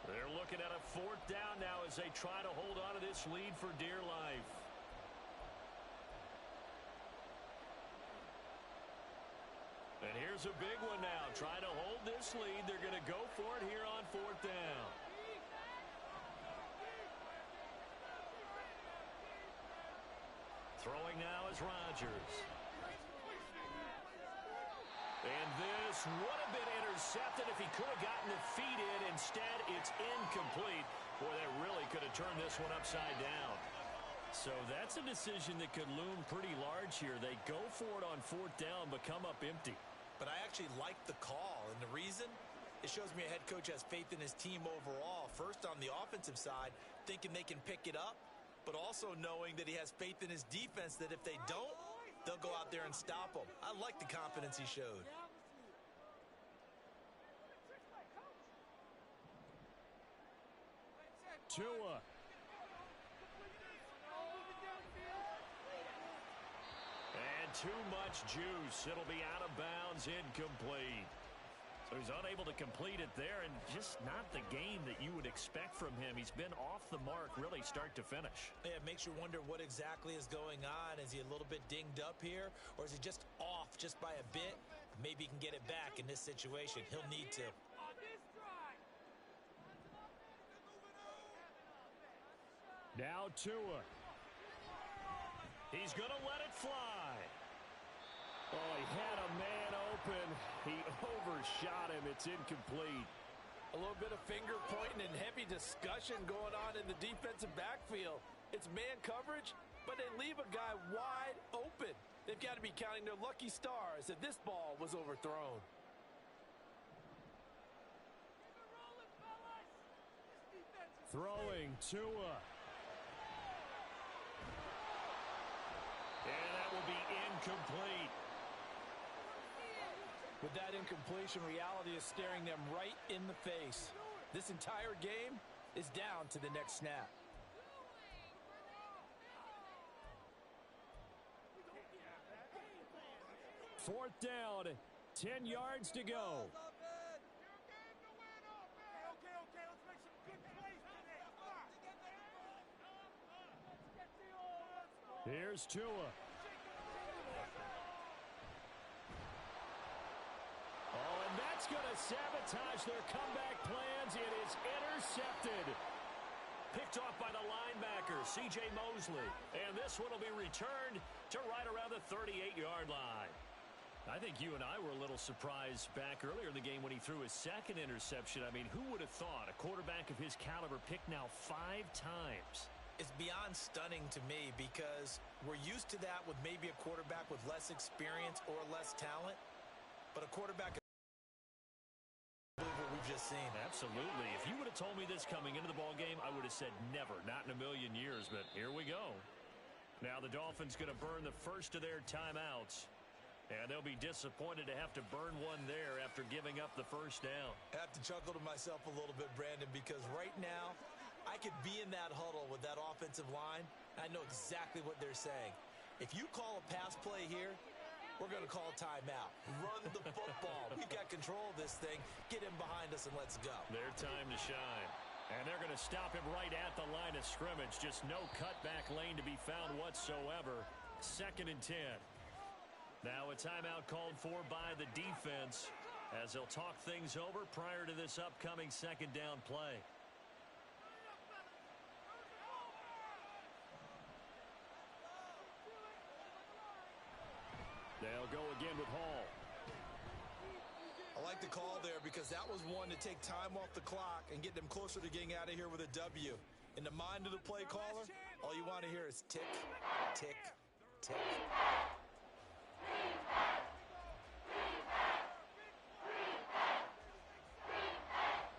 Speaker 7: They're looking at a 4th down now as they try to hold on to this lead for dear life. And here's a big one now. Trying to hold this lead. They're going to go for it here on 4th down. Throwing now is Rodgers. And this would have been intercepted if he could have gotten the feet in. Instead, it's incomplete. Boy, that really could have turned this one upside down. So that's a decision that could loom pretty large here. They go for it on 4th down, but come up empty.
Speaker 6: But I actually like the call, and the reason? It shows me a head coach has faith in his team overall. First, on the offensive side, thinking they can pick it up, but also knowing that he has faith in his defense that if they don't, they'll go out there and stop them. I like the confidence he showed.
Speaker 7: Tua. And too much juice. It'll be out of bounds, incomplete. So he's unable to complete it there, and just not the game that you would expect from him. He's been off the mark really start to finish.
Speaker 6: Yeah, it makes you wonder what exactly is going on. Is he a little bit dinged up here, or is he just off just by a bit? Maybe he can get it back in this situation. He'll need to.
Speaker 7: Now Tua. He's going to let it fly. Oh, he had a man open. He overshot him. It's incomplete.
Speaker 8: A little bit of finger pointing and heavy discussion going on in the defensive backfield. It's man coverage, but they leave a guy wide open. They've got to be counting their lucky stars that this ball was overthrown.
Speaker 7: Throwing Tua. And that will be incomplete.
Speaker 8: With that incompletion, reality is staring them right in the face. This entire game is down to the next snap.
Speaker 7: Fourth down, 10 yards to go.
Speaker 2: Okay, let's make some good plays today. Come on.
Speaker 7: Here's Tua. Oh, and that's going to sabotage their comeback plans. It is intercepted. Picked off by the linebacker, C.J. Mosley. And this one will be returned to right around the 38-yard line. I think you and I were a little surprised back earlier in the game when he threw his second interception. I mean, who would have thought a quarterback of his caliber picked now 5 times?
Speaker 6: It's beyond stunning to me because we're used to that with maybe a quarterback with less experience or less talent. But a quarterback what we've just seen.
Speaker 7: Absolutely. If you would have told me this coming into the ballgame, I would have said never, not in a million years. But here we go. Now the Dolphins going to burn the first of their timeouts. And they'll be disappointed to have to burn one there after giving up the first down.
Speaker 6: I have to chuckle to myself a little bit, Brandon, because right now I could be in that huddle with that offensive line. I know exactly what they're saying. If you call a pass play here, we're going to call a timeout. Run the football. We've got control of this thing. Get him behind us and let's go.
Speaker 7: Their time to shine. And they're going to stop him right at the line of scrimmage. Just no cutback lane to be found whatsoever. 2nd and 10. Now a timeout called for by the defense as they'll talk things over prior to this upcoming 2nd down play. They'll go again with Hall.
Speaker 6: I like the call there because that was one to take time off the clock and get them closer to getting out of here with a W. In the mind of the play caller, all you want to hear is tick, tick, tick.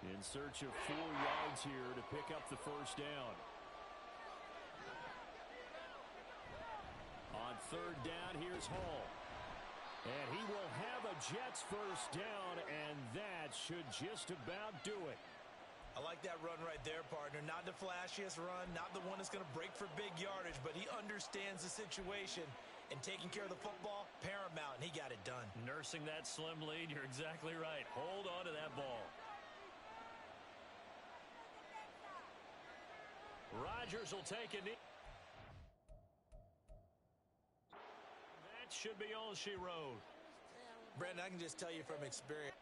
Speaker 7: In search of 4 yards here to pick up the first down. On 3rd down, here's Hall. And he will have a Jets first down, and that should just about do it.
Speaker 6: I like that run right there, partner. Not the flashiest run, not the one that's going to break for big yardage, but he understands the situation, and taking care of the football, paramount, and he got it done.
Speaker 7: Nursing that slim lead, you're exactly right. Hold on to that ball. Rodgers will take a knee. That should be all she wrote.
Speaker 6: Brandon, I can just tell you from experience.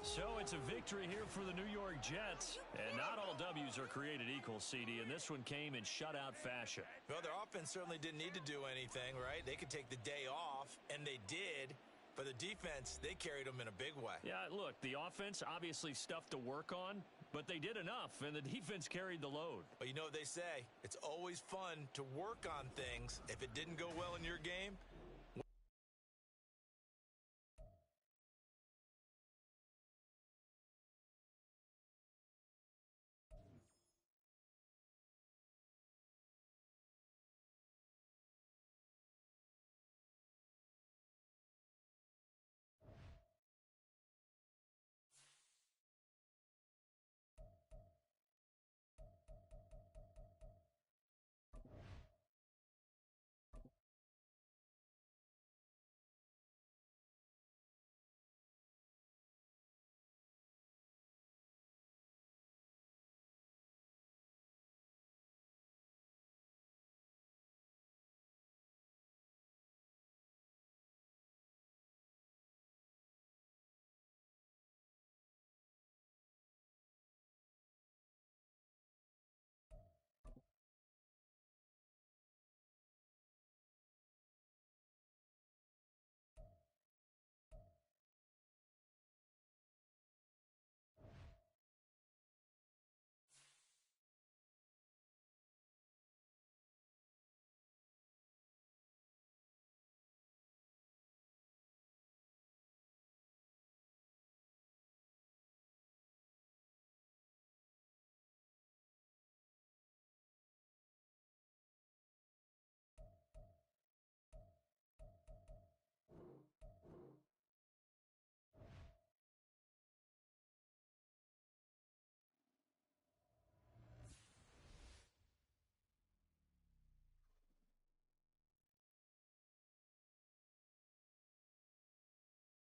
Speaker 7: So it's a victory here for the New York Jets. And not all W's are created equal, CD, and this one came in shutout fashion.
Speaker 6: Well, their offense certainly didn't need to do anything, right? They could take the day off, and they did. But the defense, they carried them in a big way.
Speaker 7: Yeah, look, the offense obviously stuff to work on, but they did enough, and the defense carried the load.
Speaker 6: But you know what they say, it's always fun to work on things. If it didn't go well in your game,